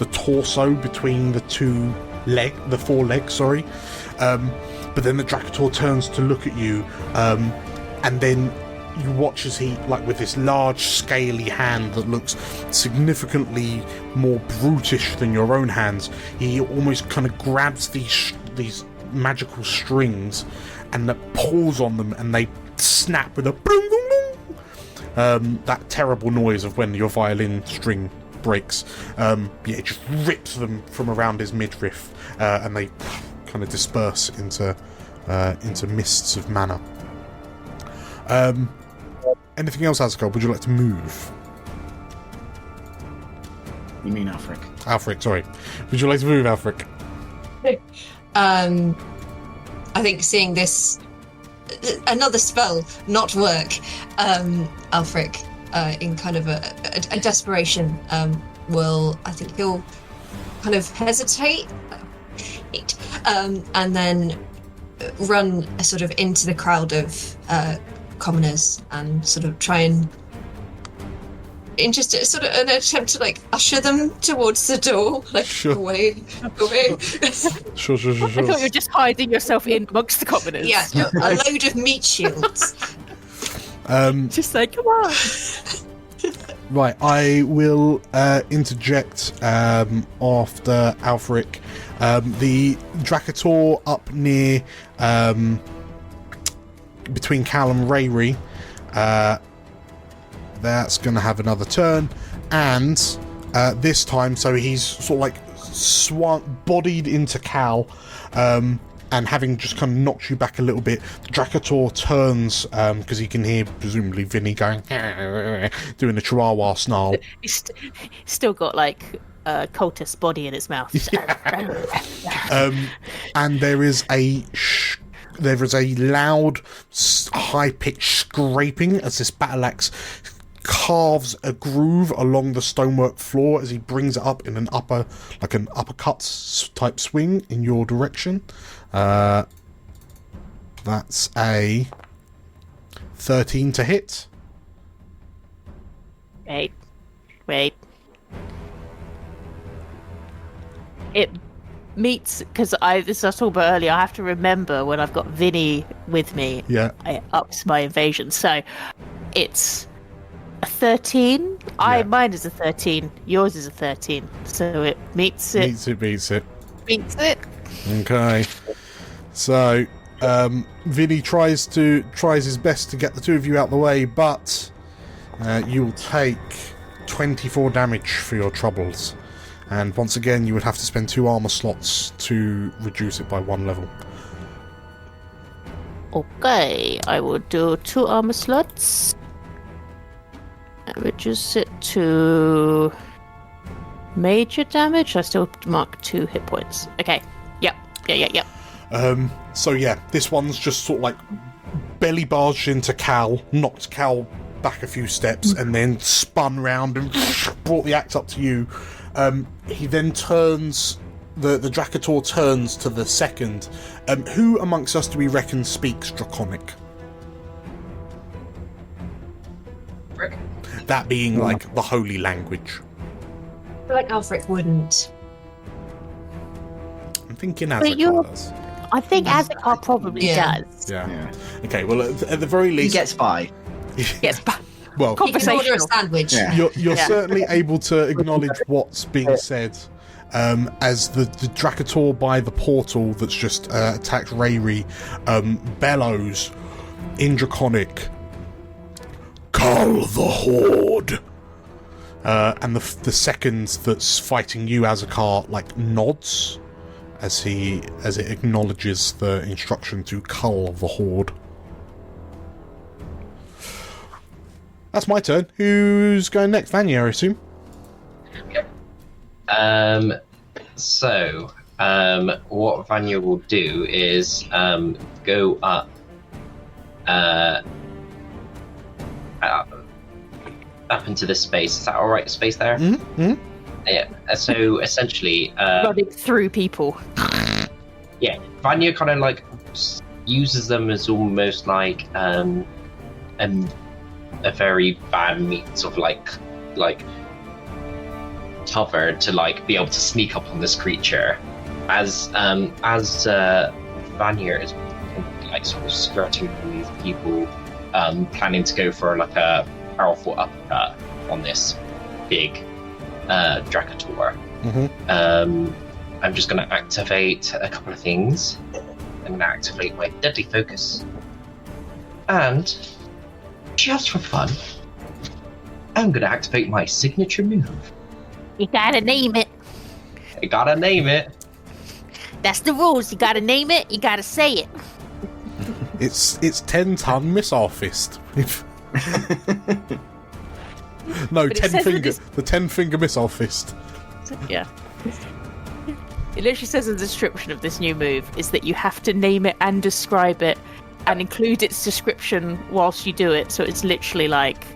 the torso between the four legs, sorry. But then the Drakator turns to look at you, and then you watch as he, like with this large scaly hand that looks significantly more brutish than your own hands, he almost kind of grabs these magical strings and pulls on them, and they snap with a boom, boom, boom. That terrible noise of when your violin string breaks. It just rips them from around his midriff, and they kind of disperse into mists of mana. Anything else, Azakar? Would you like to move? You mean Alfric? Alfric, sorry. Would you like to move, Alfric? I think seeing this another spell not work, Alfric, in kind of a desperation, he'll kind of hesitate, and then run sort of into the crowd of commoners and sort of try and in just sort of an attempt to like usher them towards the door, like sure. away. Sure. I thought you were just hiding yourself in amongst the commoners. Yeah, a load of meat shields. Just say, come on. Right, I will interject after Alfric. The Drakator up near between Cal and Rayri, that's going to have another turn, and this time, so he's sort of like bodied into Cal, and having just kind of knocked you back a little bit, the Drakator turns, because he can hear presumably Vinny going doing a chihuahua snarl. He's still got like a cultist body in his mouth. And there is a loud, high-pitched scraping as this battle axe carves a groove along the stonework floor as he brings it up in an uppercut type swing in your direction. That's a 13 to hit. Wait. It meets, because this I talked about earlier, I have to remember when I've got Vinny with me, yeah, it ups my invasion. So it's a 13. Yeah. Mine is a 13. Yours is a 13. So it meets it. Beats it. Okay. So Vinny tries his best to get the two of you out the way, but you will take 24 damage for your troubles. And once again, you would have to spend 2 armor slots to reduce it by 1 level. Okay, I will do 2 armor slots. And reduce it to major damage. I still mark 2 hit points. Okay. Yep. So yeah, this one's just sort of like belly barged into Cal, knocked Cal back a few steps, and then spun round and brought the axe up to you. He then turns, the Drakator turns to the second. Who amongst us do we reckon speaks Draconic? Frick. That being like the holy language. I feel like Alfric wouldn't. I'm thinking Azakar does. I think Azakar probably does. Yeah. Okay, well, at the very least... He gets by. Well, he can order a sandwich. Yeah. You're certainly able to acknowledge what's being said, as the Drakator by the portal that's just attacked Rayri bellows in Draconic, "Cull the Horde!" And the second that's fighting you, Azakar, like nods as it acknowledges the instruction to cull the Horde. That's my turn. Who's going next? Vanya, I assume. So, what Vanya will do is go up into this space. Is that all right? Space there? Mm-hmm. Yeah. So essentially, running through people. Yeah, Vanya kind of like uses them as almost like a very bad means of like cover to like be able to sneak up on this creature. As Vanya is like sort of skirting these people, planning to go for like a powerful uppercut on this big Drakator. I'm just going to activate a couple of things. I'm going to activate my deadly focus, and just for fun, I'm going to activate my signature move. You gotta name it. I gotta name it. That's the rules. You gotta name it. You gotta say it. It's 10-ton missile fist. No, But it 10 says finger. that it's- The 10-finger missile fist. Yeah. It literally says in the description of this new move is that you have to name it and describe it and include its description whilst you do it. So it's literally like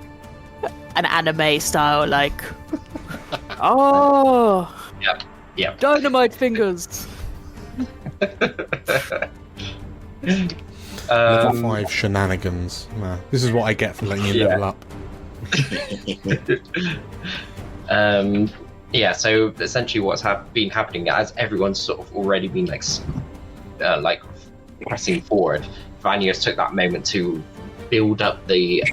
an anime style, like, oh, Yep. dynamite fingers. Level 5 shenanigans. Nah, this is what I get for letting you level up. Yeah, so essentially what's been happening, as everyone's sort of already been like pressing forward, Vanya's took that moment to build up the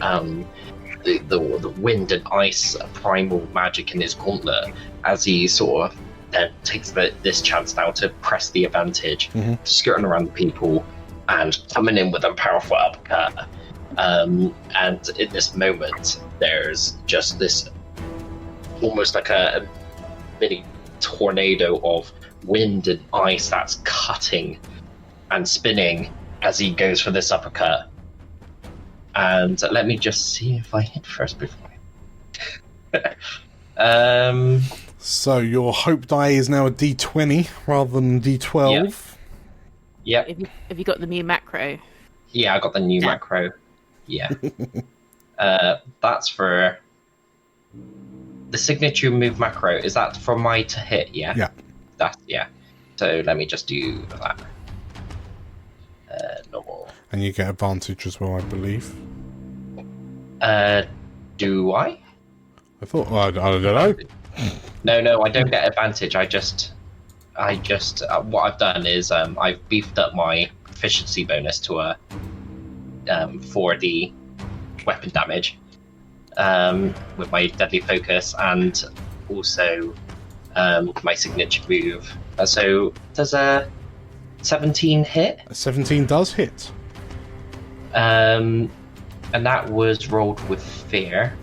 wind and ice primal magic in his gauntlet, as he sort of then takes this chance now to press the advantage, skirting around the people and coming in with a powerful uppercut. And in this moment, there's just this almost like a mini tornado of wind and ice that's cutting and spinning as he goes for this uppercut. And let me just see if I hit first before. So your hope die is now a D20 rather than D12. Yep. Have you got the new macro? Yeah, I got the new macro. Yeah. That's for the signature move macro. Is that for my to hit? Yeah. Yeah. Yeah. So let me just do that. Normal. And you get advantage as well, I believe. Do I? I thought, I don't know. No, I don't get advantage. I just what I've done is I've beefed up my proficiency bonus to a for the weapon damage with my deadly focus and also my signature move. So does a 17 hit? A 17 does hit. And that was rolled with fear.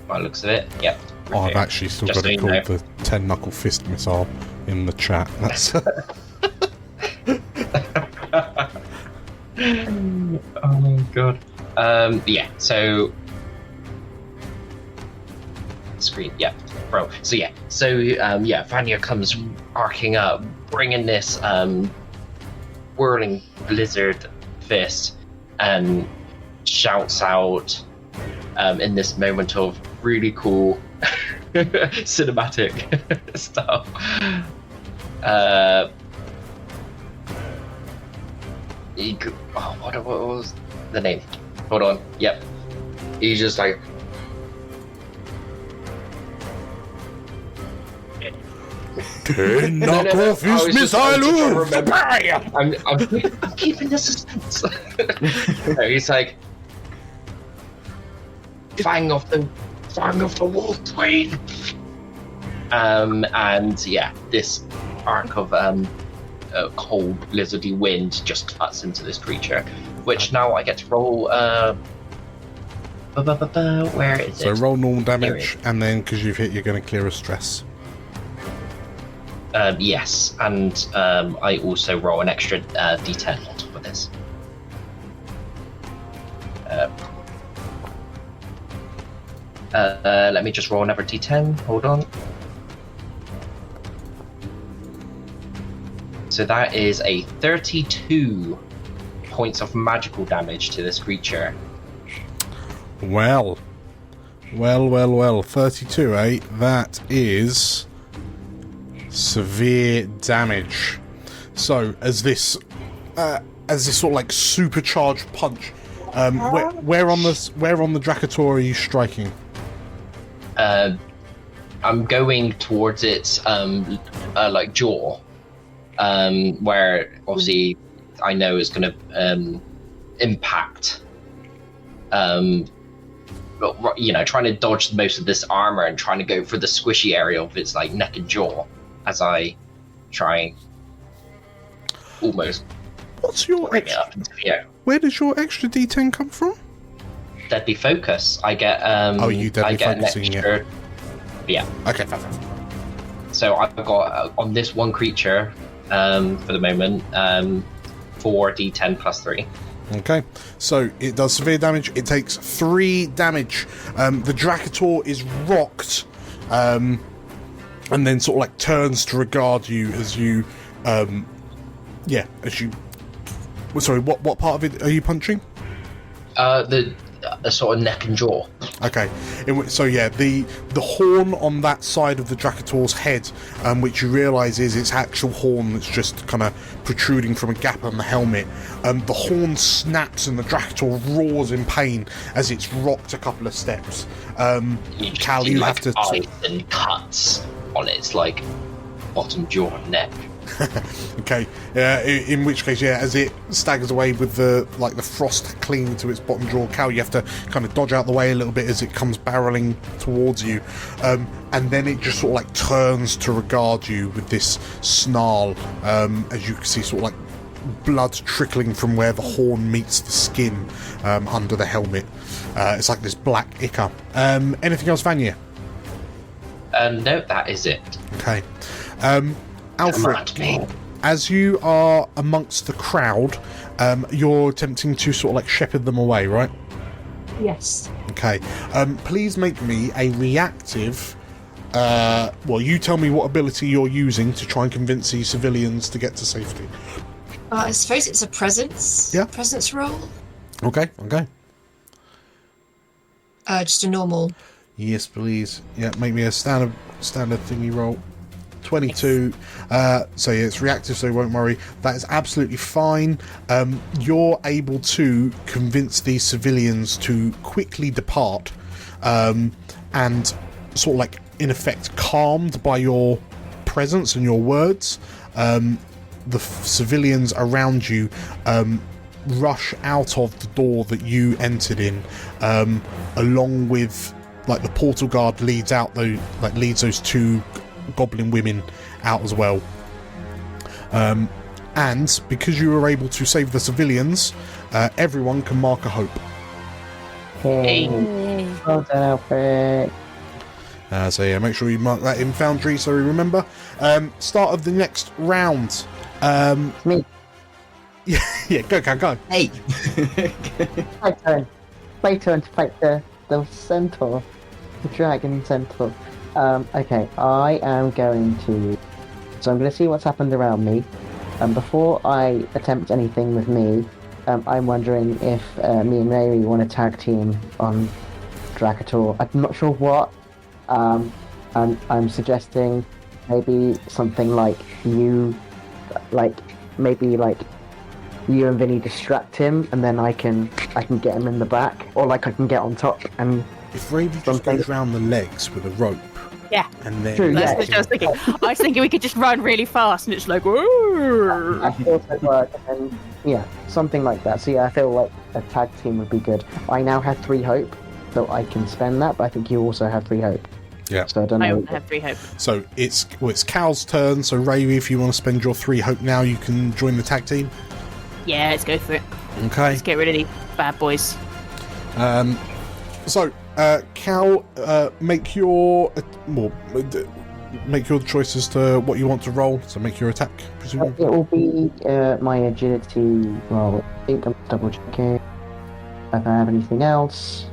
By the looks of it, yep. Oh, I've actually still Just got it so you called the 10 knuckle fist missile in the chat. That's oh my god. Yeah, so screen, yeah, bro. So yeah, Vanya comes arcing up, bringing this whirling blizzard fist, and shouts out in this moment of really cool cinematic stuff. What was the name? Hold on. Yep. He's just like. Ten knuckle fist missile. I'm keeping the suspense. No, he's like. Fang of the wolf queen. And yeah, this arc of cold blizzardy wind just cuts into this creature, which now I get to roll. Where is it? So roll normal damage, and then because you've hit, you're going to clear a stress. Yes, and I also roll an extra D10 on top of this. Let me just roll another D10. Hold on. So that is a 32 points of magical damage to this creature. Well. 32, eh? That is severe damage. So, as this sort of like supercharged punch, where on the Drakator are you striking? I'm going towards its like jaw, where obviously I know is going to impact. But, you know, trying to dodge most of this armor and trying to go for the squishy area of its like neck and jaw as I try and almost. What's your bring it up into the air. Where does your extra D10 come from? Deadly focus. I get. You deadly focusing, yeah. Yeah. Okay. So I've got on this one creature for the moment 4d10 plus 3. Okay, so it does severe damage. It takes 3 damage. The Drakator is rocked, and then sort of like turns to regard you as you, as you. Sorry, what part of it are you punching? The sort of neck and jaw. Okay, the horn on that side of the Drakator's head, which you realise is its actual horn that's just kind of protruding from a gap on the helmet. The horn snaps and the Drakator roars in pain as it's rocked a couple of steps. Cal, you have to. Eyes and cuts on its like bottom jaw and neck. Okay, in which case, as it staggers away with the frost clinging to its bottom jaw, Cal, you have to kind of dodge out the way a little bit as it comes barreling towards you, and then it just sort of like turns to regard you with this snarl, as you can see sort of like blood trickling from where the horn meets the skin under the helmet. It's like this black ichor. Anything else, Vanya? No, that is it. Okay. Alfred, as you are amongst the crowd, you're attempting to sort of like shepherd them away, right? Yes. Okay. Please make me a reactive. You tell me what ability you're using to try and convince these civilians to get to safety. I suppose it's a presence. Yeah. Presence roll. Okay. Just a normal. Yes, please. Yeah, make me a standard thingy roll. 22. It's reactive, so won't worry. That is absolutely fine. You're able to convince these civilians to quickly depart, and sort of like in effect calmed by your presence and your words. The civilians around you rush out of the door that you entered in, along with like the portal guard leads those 2 goblin women out as well, and because you were able to save the civilians, everyone can mark a hope. Hey. Well done, Alfred. Make sure you mark that in Foundry so we remember. Start of the next round. Me. Yeah, go. Hey. My turn to fight the centaur, the dragon centaur. Okay, I am going to... So I'm going to see what's happened around me. Before I attempt anything with me, I'm wondering if me and Mary want to tag team on Drakator. I'm not sure what. I'm suggesting maybe something like you... maybe you and Vinny distract him, and then I can get him in the back, or I can get on top and... If Ravi just goes round the legs with a rope... Yeah. And then... True, that's what I was thinking. I was thinking we could just run really fast and it's like... I thought it worked, and then, something like that. So I feel like a tag team would be good. I now have 3 hope, so I can spend that, but I think you also have 3 hope. Yeah. So I don't know. I also have 3 hope. So it's Cal's turn, so Ravi, if you want to spend your 3 hope now, you can join the tag team. Yeah, let's go for it. Okay. Let's get rid of these bad boys. Cal, make your choice as to what you want to roll. So make your attack, presumably. It will be my agility roll. I think I'm double checking if I have anything else.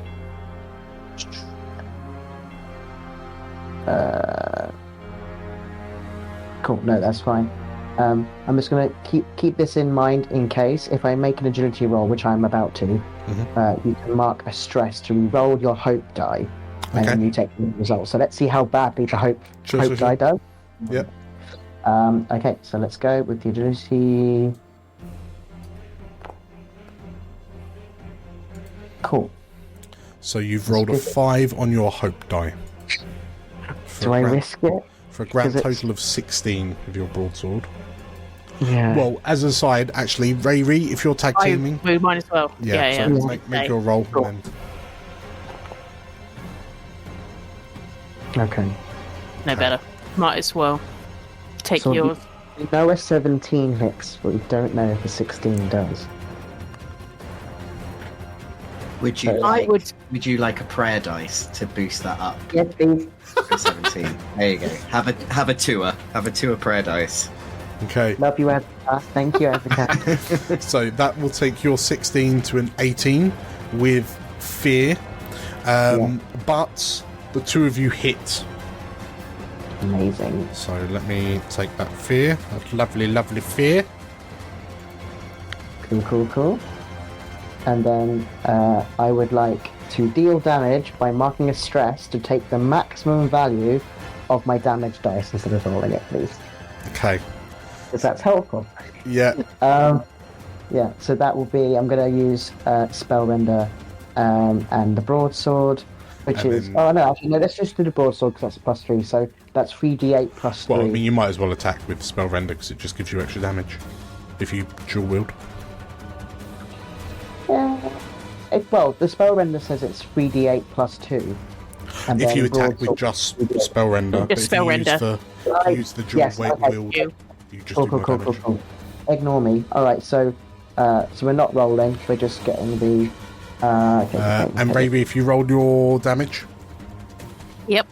Cool. No, that's fine. I'm just going to keep this in mind in case if I make an agility roll, which I'm about to. You can mark a stress to re-roll your hope die, and then you take the result. So let's see how badly the hope die does. Yep. Okay, so let's go with the agility. Cool. So you've rolled a 5 on your hope die. Do I risk it? For a grand 'Cause it's- total of 16 with your broadsword. Yeah. Well, as a side, actually, Rayri, if you're tag teaming, We might as well. yeah, Yeah. so make your roll. Cool. And Okay. No better. Might as well take So yours. We know a 17 hits, but we don't know if a 16 does. Would you I like? would- Would you like a prayer dice to boost that up? Yes, please. For 17. There you go. Have a tour. Have a tour prayer dice. okay, Love you, Advocate. Thank you, Advocate. so that will take your 16 to an 18 with fear. But the two of you hit. Amazing. So let me take that fear. That lovely, lovely fear. Cool. And then I would like to deal damage by marking a stress to take the maximum value of my damage dice instead of rolling it, please. Okay. If that's helpful. Yeah. Yeah, so that will be, I'm going to use Spell Render and the Broadsword, which And is... then- Oh, no, actually, no, let's just do the Broadsword because that's +3, so that's 3d8 plus 3. Well, I mean, you might as well attack with spell render because it just gives you extra damage if you dual wield. Well, the Spell Render says it's 3d8 plus 2. And If then you attack with Broadsword- just spell render, but if spell you render. use the dual Yes, weight okay. wield, you just do more damage. Cool. Ignore me. Alright, so we're not rolling, we're just getting the... And Ravi, if you rolled your damage, Yep.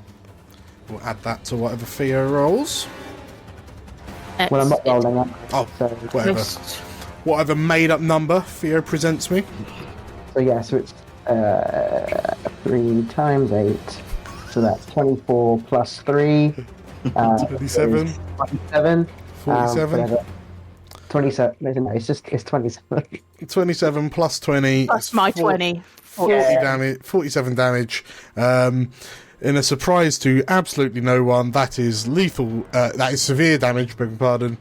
we'll add that to whatever Theo rolls. Well, I'm not rolling up. Oh, So, whatever. Whatever made-up number Theo presents me. so yeah, so it's 3 times 8. So that's 24 plus 3. 27. is 27. 47. Whatever. 27. No, it's 27. 27 plus 20. Plus is my 40 20. 40 Yeah. damage, 47 damage. In a surprise to absolutely no one, that is lethal. That is severe damage. Beg your pardon.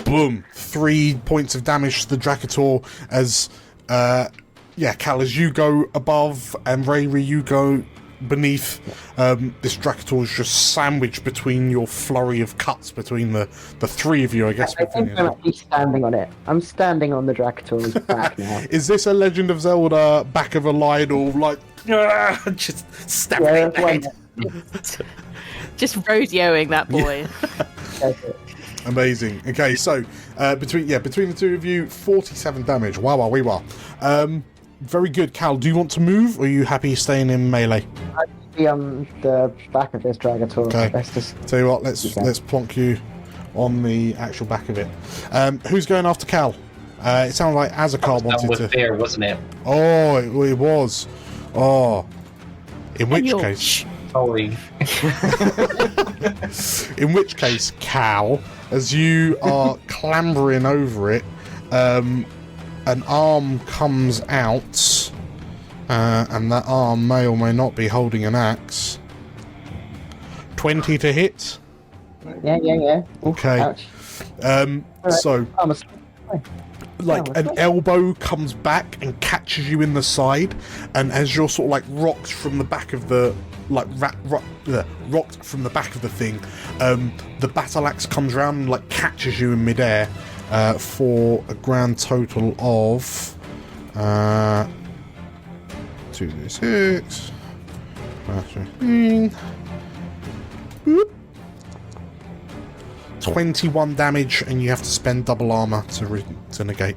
Boom! 3 points of damage to the Drakator as, Cal, as you go above and Rayri, you go beneath. This Drakator is just sandwiched between your flurry of cuts between the three of you. I guess. I think I'm actually standing on it. I'm standing on the Drakator's back now. Is this a Legend of Zelda back of a line or like just stabbing Yeah, in the head? Just rodeoing that boy. That's it. Amazing. Okay, so between the two of you, 47 damage. Wow, wee wow. Very good, Cal. Do you want to move, or are you happy staying in melee? I'd be on the back of this Dragator. Okay. Let's just... Tell you what, let's plonk you on the actual back of it. Who's going after Cal? It sounded like Azakar That wanted was to. fear, wasn't it? Oh, it was. Oh, in which case. Sorry. In which case, Cal, as you are clambering over it, an arm comes out, and that arm may or may not be holding an axe. 20 to hit. Yeah. Okay. Ouch. So, Oh, like an elbow comes back and catches you in the side, and as you're sort of like rocked from the back of the rocked from the back of the thing, the battle axe comes around and like catches you in midair for a grand total of 2d6 plus 15. Boop. 21 damage, and you have to spend double armor to negate.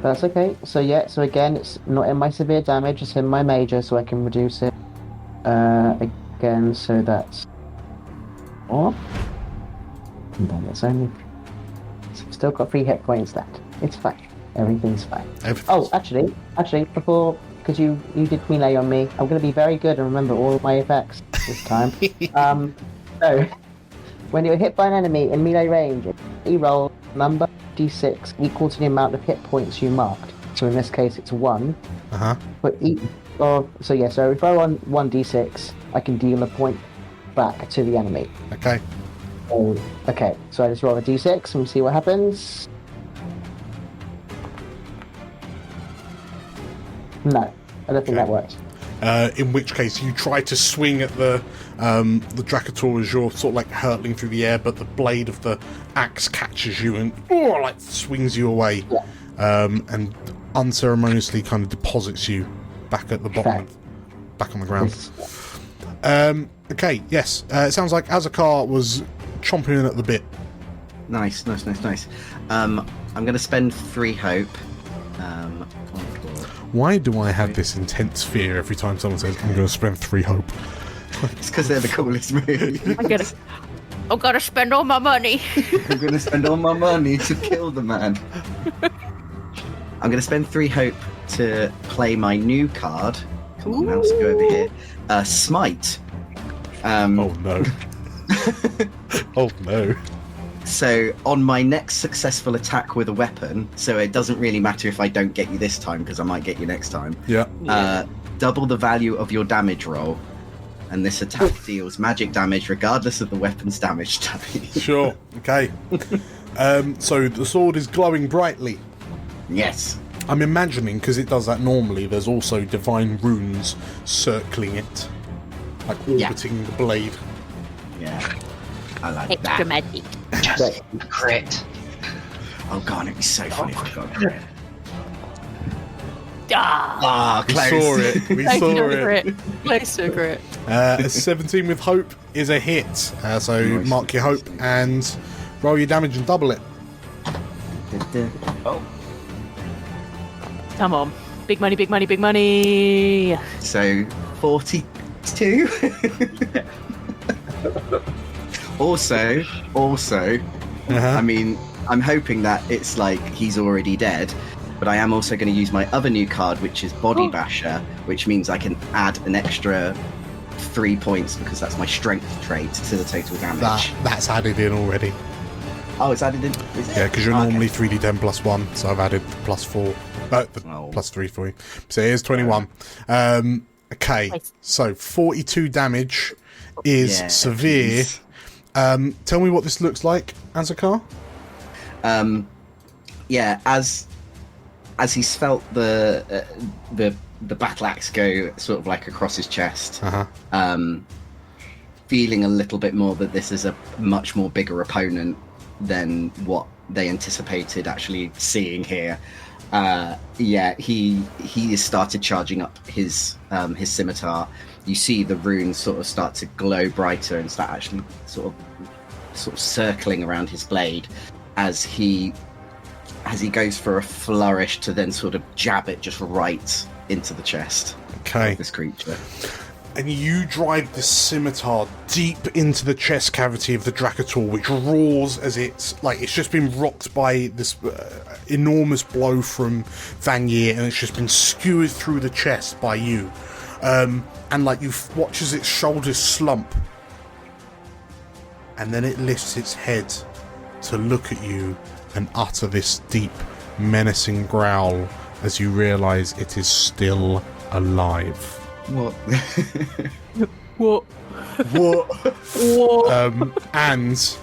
That's okay. So again, it's not in my severe damage, it's in my major, so I can reduce it again, so that's 4. And then it's only... So I've still got 3 hit points left. It's fine. Everything's fine. Oh, actually, before... Because you did melee on me, I'm going to be very good and remember all of my effects this time. So... When you're hit by an enemy in melee range, you roll number d6 equal to the amount of hit points you marked. So in this case, it's 1. But each of... So if I roll 1d6, I can deal a point back to the enemy. Okay. Okay, so I just roll a d6 and see what happens. No, I don't think that works. In which case, you try to swing at the The Drakator, as you're sort of like hurtling through the air, but the blade of the axe catches you and like swings you away, and unceremoniously kind of deposits you back at the bottom, back on the ground. Okay, yes. It sounds like Azakar was chomping in at the bit. Nice. I'm going to spend 3 hope. Why do I have this intense fear every time someone says, I'm going to spend 3 hope? It's because they're the coolest, really. I've got to spend all my money. I'm going to spend all my money to kill the man. I'm going to spend 3 hope to play my new card. Come on, mouse, go over here. Smite. Oh no. Oh no. So on my next successful attack with a weapon, so it doesn't really matter if I don't get you this time because I might get you next time. Yeah. Double the value of your damage roll, and this attack deals magic damage regardless of the weapon's damage type. Sure. Okay. So the sword is glowing brightly. Yes. I'm imagining, because it does that normally, there's also divine runes circling it, like orbiting the blade. Yeah. I like Extra that. magic. Just crit. Oh god, it'd be so funny if I got a crit. Ah, We close. saw it. We Thank saw you, it. Grit. Close to a grit. A 17 with hope is a hit. So Nice. mark your hope and roll your damage and double it. Oh. Come on. Big money, big money, big money. So 42. Also, I mean, I'm hoping that it's like he's already dead, but I am also going to use my other new card, which is Body Basher, which means I can add an extra 3 points because that's my strength trait to the total damage. That's added in already. Oh, it's added in? Is it? Yeah, because you're Okay. normally 3d10 plus 1, so I've added the plus 4. Plus 3 for you. So here's 21. Okay, so 42 damage is severe. Geez. Tell me what this looks like, Azakar. Yeah, as he's felt the battle axe go sort of like across his chest, feeling a little bit more that this is a much more bigger opponent than what they anticipated actually seeing here. He has started charging up his scimitar. You see the runes sort of start to glow brighter and start actually sort of circling around his blade as he goes for a flourish to then sort of jab it just right into the chest of this creature. And you drive the scimitar deep into the chest cavity of the Drakator, which roars as it's just been rocked by this enormous blow from Vanier, and it's just been skewered through the chest by you. And you watch as its shoulders slump, and then it lifts its head to look at you and utter this deep, menacing growl as you realise it is still alive. What? What? And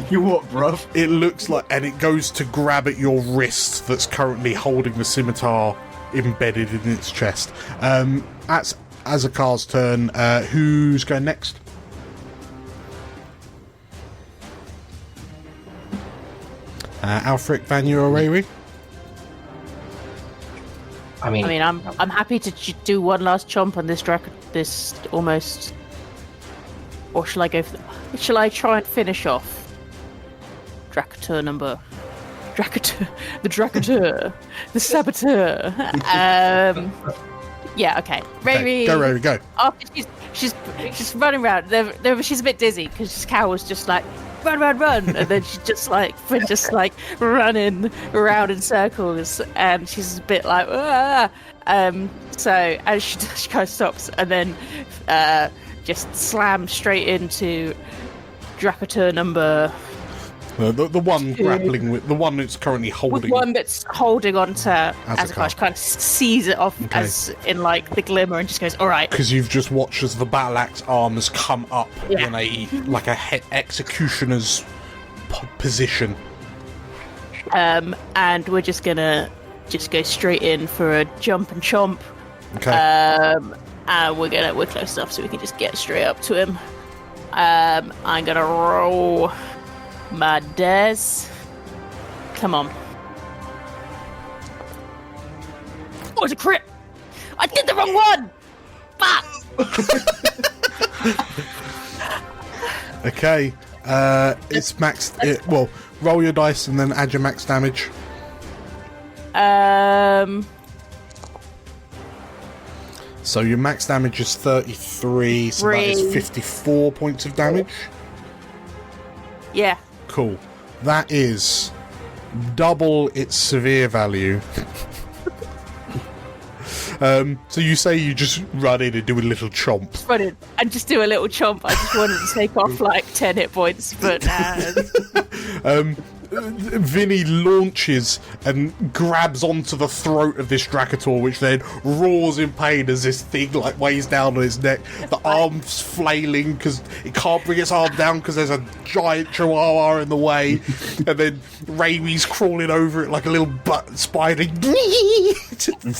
you what, bruv? It looks like, and it goes to grab at your wrist that's currently holding the scimitar embedded in its chest. That's Azakar's turn. Who's going next? Alfric, Vanya, or Rayri? I mean, I'm happy to do one last chomp on this almost. Or shall I go for shall I try and finish off the Drakator, the Saboteur. Yeah, okay. Rayri. Go, Rayri, go. After she's running around. She's a bit dizzy because Cal was just like run, and then she's just like running around in circles, and she's a bit like so as she kind of stops, and then just slams straight into Drakator number. The one grappling with the one that's currently holding. With one that's holding onto Azakar. She kind of sees it off as in the glimmer and just goes, all right. Because you've just watched as the battle axe arm has come up in a executioner's position. And we're just gonna go straight in for a jump and chomp. Okay. We're close enough so we can just get straight up to him. I'm gonna roll my dares. Come on. Oh, it's a crit! I did the wrong one! Fuck! Okay. It's max. Roll your dice and then add your max damage. So your max damage is 33, so that is 54 points of damage. Yeah. Cool. That is double its severe value. So you say you just run in and do a little chomp. Run in and just do a little chomp. I just wanted to take off like 10 hit points, but Vinny launches and grabs onto the throat of this Drakator, which then roars in pain as this thing like weighs down on its neck. The arm's flailing because it can't bring its arm down because there's a giant chihuahua in the way, and then Raimi's crawling over it like a little butt spider.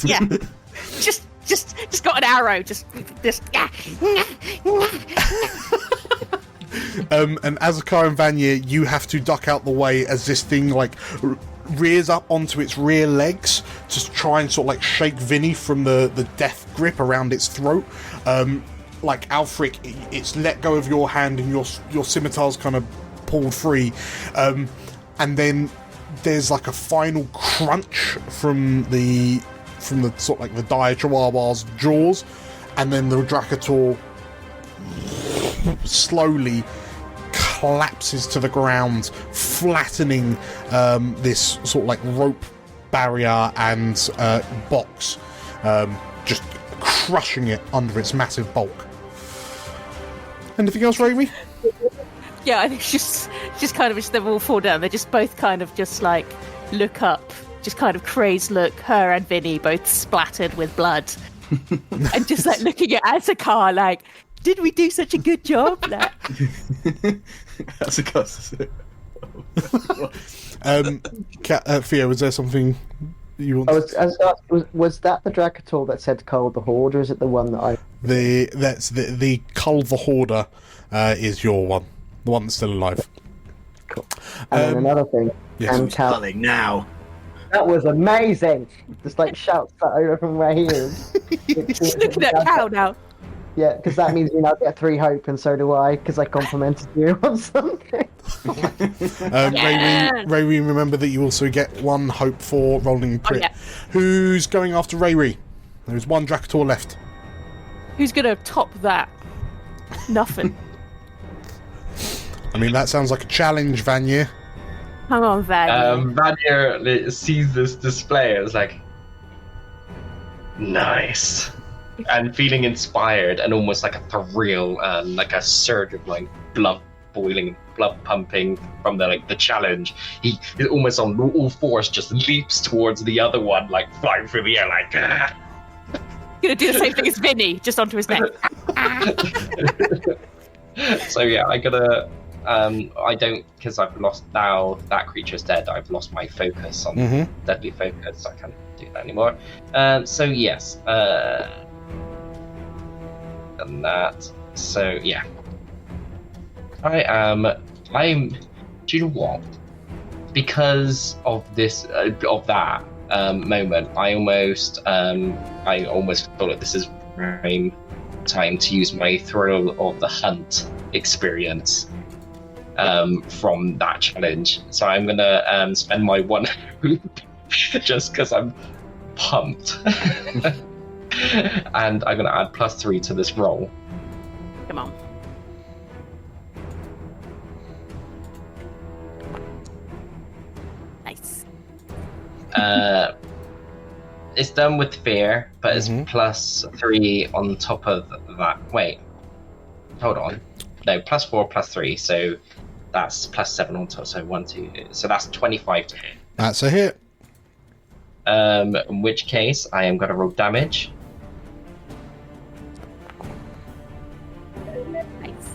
Yeah, just got an arrow. Just. And Azakar and Vanya, you have to duck out the way as this thing like rears up onto its rear legs to try and sort of like shake Vinny from the death grip around its throat. Like Alfric, it's let go of your hand and your scimitar's kind of pulled free, and then there's like a final crunch from the sort of like the dire chihuahua's jaws, and then the Drakator slowly collapses to the ground, flattening this sort of like rope barrier and box, just crushing it under its massive bulk. Anything else, Raimi? Yeah, I think it's just kind of, they all fall down. They just both kind of just like look up, just kind of crazed look. Her and Vinny both splattered with blood, and just like looking at Azakar like, did we do such a good job? Like, Theo, was there something you want? Was that the Drakator that said Cull the Horde, or is it the one that That's the Cull the Hoarder is your one, the one that's still alive. Cool. And then another thing, yes. Culling now. That was amazing. Just like shouts that over from where he is. just looking at Cal now. Yeah, because that means you now get 3 hope, and so do I, because I complimented you on something. Ray, remember that you also get 1 hope for rolling crit. Oh, yeah. Who's going after Ray? There's 1 Drakator left. Who's gonna top that? Nothing. I mean, that sounds like a challenge, Vanya. Hang on, Vanya. Vanya sees this display and is like, nice. And feeling inspired and almost like a thrill, like a surge of like blood boiling, blood pumping from the challenge. He is almost on all fours, just leaps towards the other one, like flying through the air, like. Gonna do the same thing as Vinny, just onto his neck. So yeah, I gotta. I don't, because I've lost now. That creature's dead. I've lost my focus on deadly focus. So I can't do that anymore. So yes. And that. So yeah, I'm. Do you know what? Because of this, of that moment, I almost feel like this is time to use my thrill of the hunt experience from that challenge. So I'm gonna spend my 1 hoop just because I'm pumped. And I'm going to add +3 to this roll. Come on. Nice. It's done with fear, but it's +3 on top of that. Wait. Hold on. No, +4, +3. So that's +7 on top. So 1, 2. So that's 25 to hit. That's a hit. In which case, I am going to roll damage.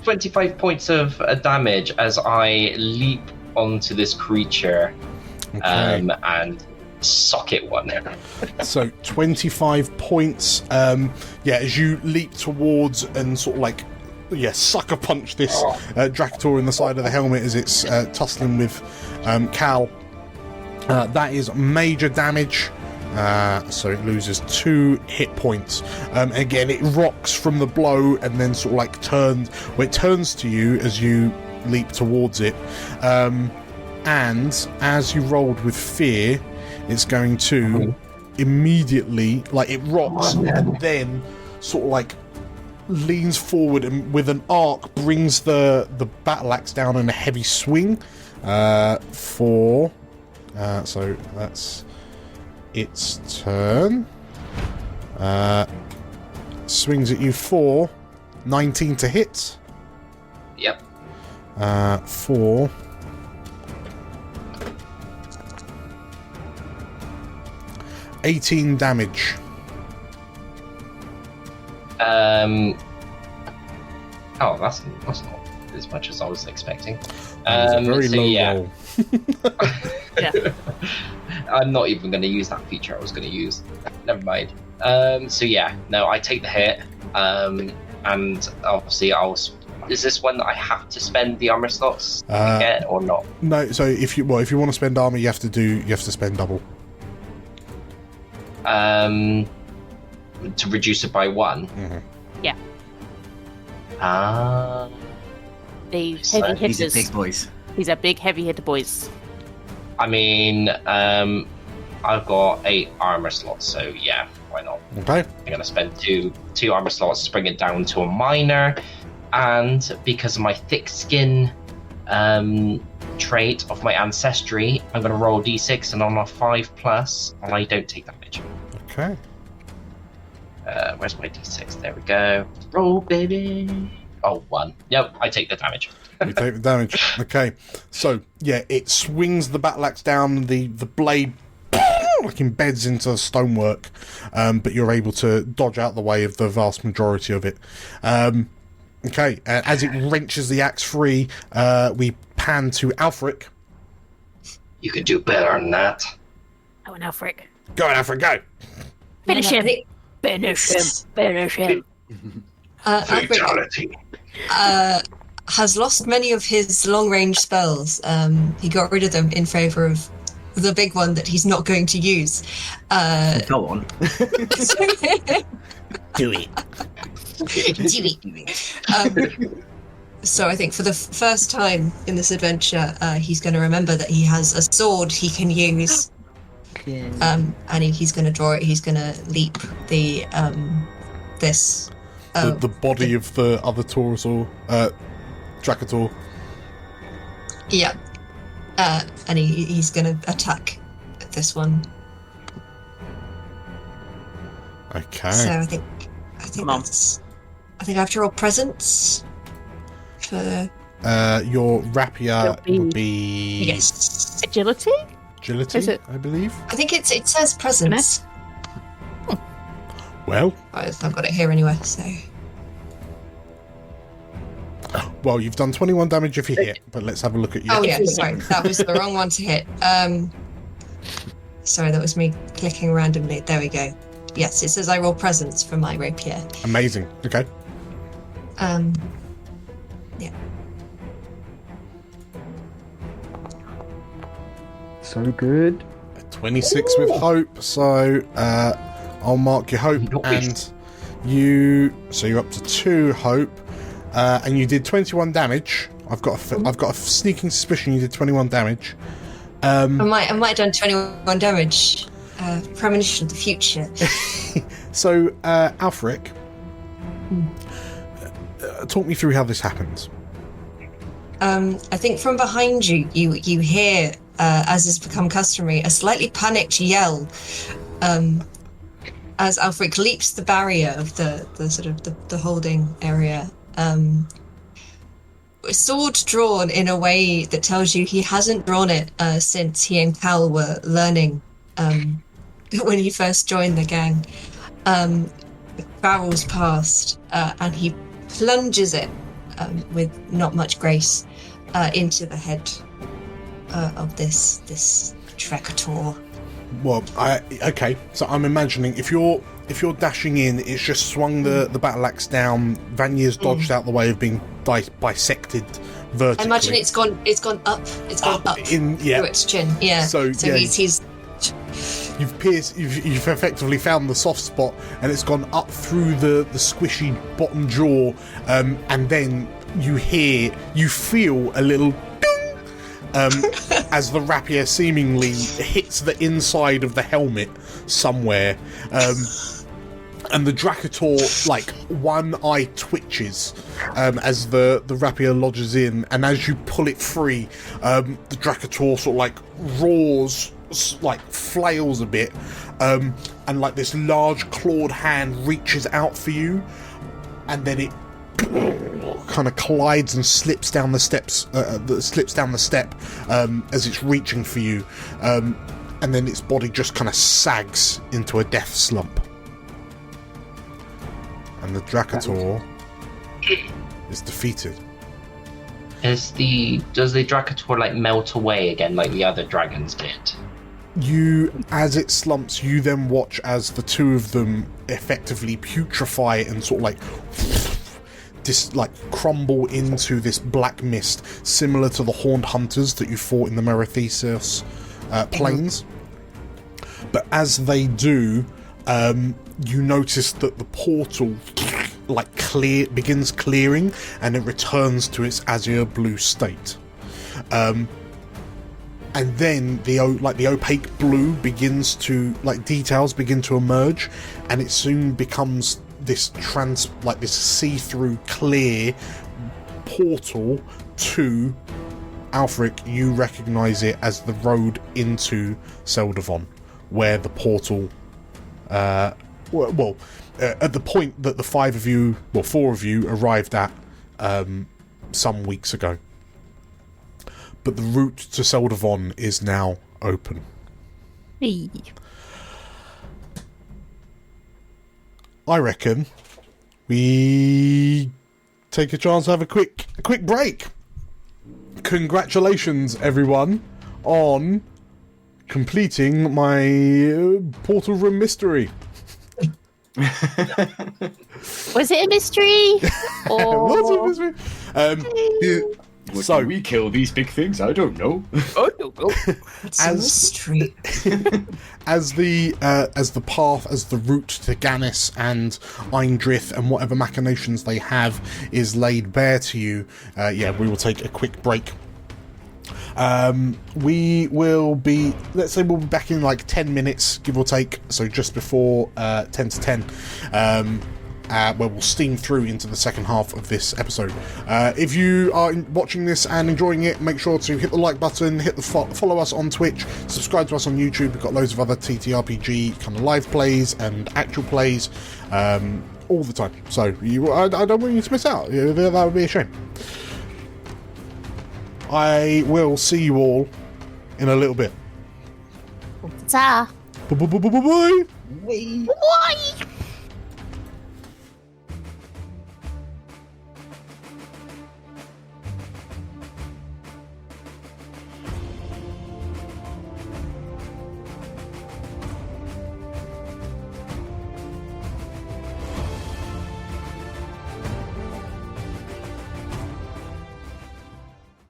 25 points of damage as I leap onto this creature, and socket one. So 25 points. As you leap towards and sort of like, sucker punch this Drakator in the side of the helmet as it's tussling with Cal. That is major damage. So it loses 2 hit points. Again, it rocks from the blow and then sort of like turns to you as you leap towards it. And as you rolled with fear, it's going to immediately, like, it rocks and then sort of like leans forward and with an arc brings the battle axe down in a heavy swing so that's its turn. Swings at you for 19 to hit. Yep. For 18 damage. Oh, that's not as much as I was expecting. That was a very low roll. Yeah. I'm not even going to use that feature I was going to use. Never mind. I take the hit. And obviously is this one that I have to spend the armor slots to get or not? No, so if you want to spend armor, you have to spend double. To reduce it by 1. Mm-hmm. Yeah. The heavy These hitters. are big boys. These are big heavy hitter boys. I mean, I've got 8 armor slots, so yeah, why not? Okay. I'm going to spend two armor slots to bring it down to a minor, and because of my thick skin trait of my ancestry, I'm going to roll d6, and on a 5+, I don't take damage. Okay. Where's my d6? There we go. Roll, baby. Oh, 1. Yep, I take the damage. You take the damage. Okay. So, it swings the battle axe down, the blade like embeds into the stonework, but you're able to dodge out the way of the vast majority of it. Okay. As it wrenches the axe free, we pan to Alfric. You could do better than that. Oh, and Alfric. Go on, Alfric, go! Finish him! Finish him! Finish him! Fatality. Has lost many of his long-range spells. He got rid of them in favour of the big one that he's not going to use. Go on. Do it. So I think for the first time in this adventure, he's going to remember that he has a sword he can use. And he's going to draw it. He's going to leap the the body of the other Taurus or Drakator. Yeah. And he's going to attack this one. Okay. So I think I think I have to roll presence for your rapier would be yes agility. Is it? I believe. I think it says presence. Well, I've got it here anyway. So. Well, you've done 21 damage if you hit, but let's have a look at you. Oh yeah, sorry, that was the wrong one to hit. Sorry, that was me clicking randomly. There we go. Yes, it says I roll presence for my rapier. Amazing. Okay. Yeah. So good. 26 with hope, so I'll mark your hope, and you're up to 2 hope, and you did 21 damage. I've got a sneaking suspicion you did 21 damage. I might have done 21 damage. Premonition of the future. So, Alfric, talk me through how this happens. I think from behind you hear, as has become customary, a slightly panicked yell as Alfric leaps the barrier of the sort of the holding area. Sword drawn in a way that tells you he hasn't drawn it since he and Cal were learning when he first joined the gang. Barrels past, and he plunges it with not much grace into the head of this Drakator. Well, okay. So I'm imagining if you're dashing in, it's just swung the battle axe down. Vanya's dodged out the way of being bisected vertically. I imagine it's gone up. It's gone up through its chin. Yeah. So yeah, he's. You've effectively found the soft spot, and it's gone up through the squishy bottom jaw, and then you feel a little ding, as the rapier seemingly hits the inside of the helmet somewhere, and the Dracator, like, one eye twitches as the rapier lodges in, and as you pull it free, the Dracator sort of like roars, like flails a bit, and like this large clawed hand reaches out for you, and then it kind of collides and slips down the steps, as it's reaching for you, and then its body just kind of sags into a death slump, and the Dracator is defeated. Does the Dracator like melt away again like the other dragons did? As it slumps, you then watch as the two of them effectively putrefy and sort of like crumble into this black mist, similar to the horned hunters that you fought in the Merethesis plains. But as they do, you notice that the portal begins clearing, and it returns to its azure blue state. And then the opaque blue begins to, details begin to emerge, and it soon becomes this see-through clear portal to Alfric. You recognise it as the road into Seldavon, where the portal, at the point that the four of you arrived at some weeks ago. But the route to Seldavon is now open. Hey. I reckon we take a chance to have a quick break. Congratulations, everyone, on completing my portal room mystery. Was it a mystery? Or... Was it a mystery? So we kill these big things? I don't know. It's a mystery. As the route to Gannis and Eindrith and whatever machinations they have is laid bare to you, we will take a quick break. We will be, we'll be back in like 10 minutes, give or take, so just before 10 to 10. Where we'll steam through into the second half of this episode. If you are watching this and enjoying it, make sure to hit the like button, hit the follow us on Twitch, subscribe to us on YouTube. We've got loads of other TTRPG kind of live plays and actual plays all the time. So I don't want you to miss out. That would be a shame. I will see you all in a little bit. Ta. Bye. Bye.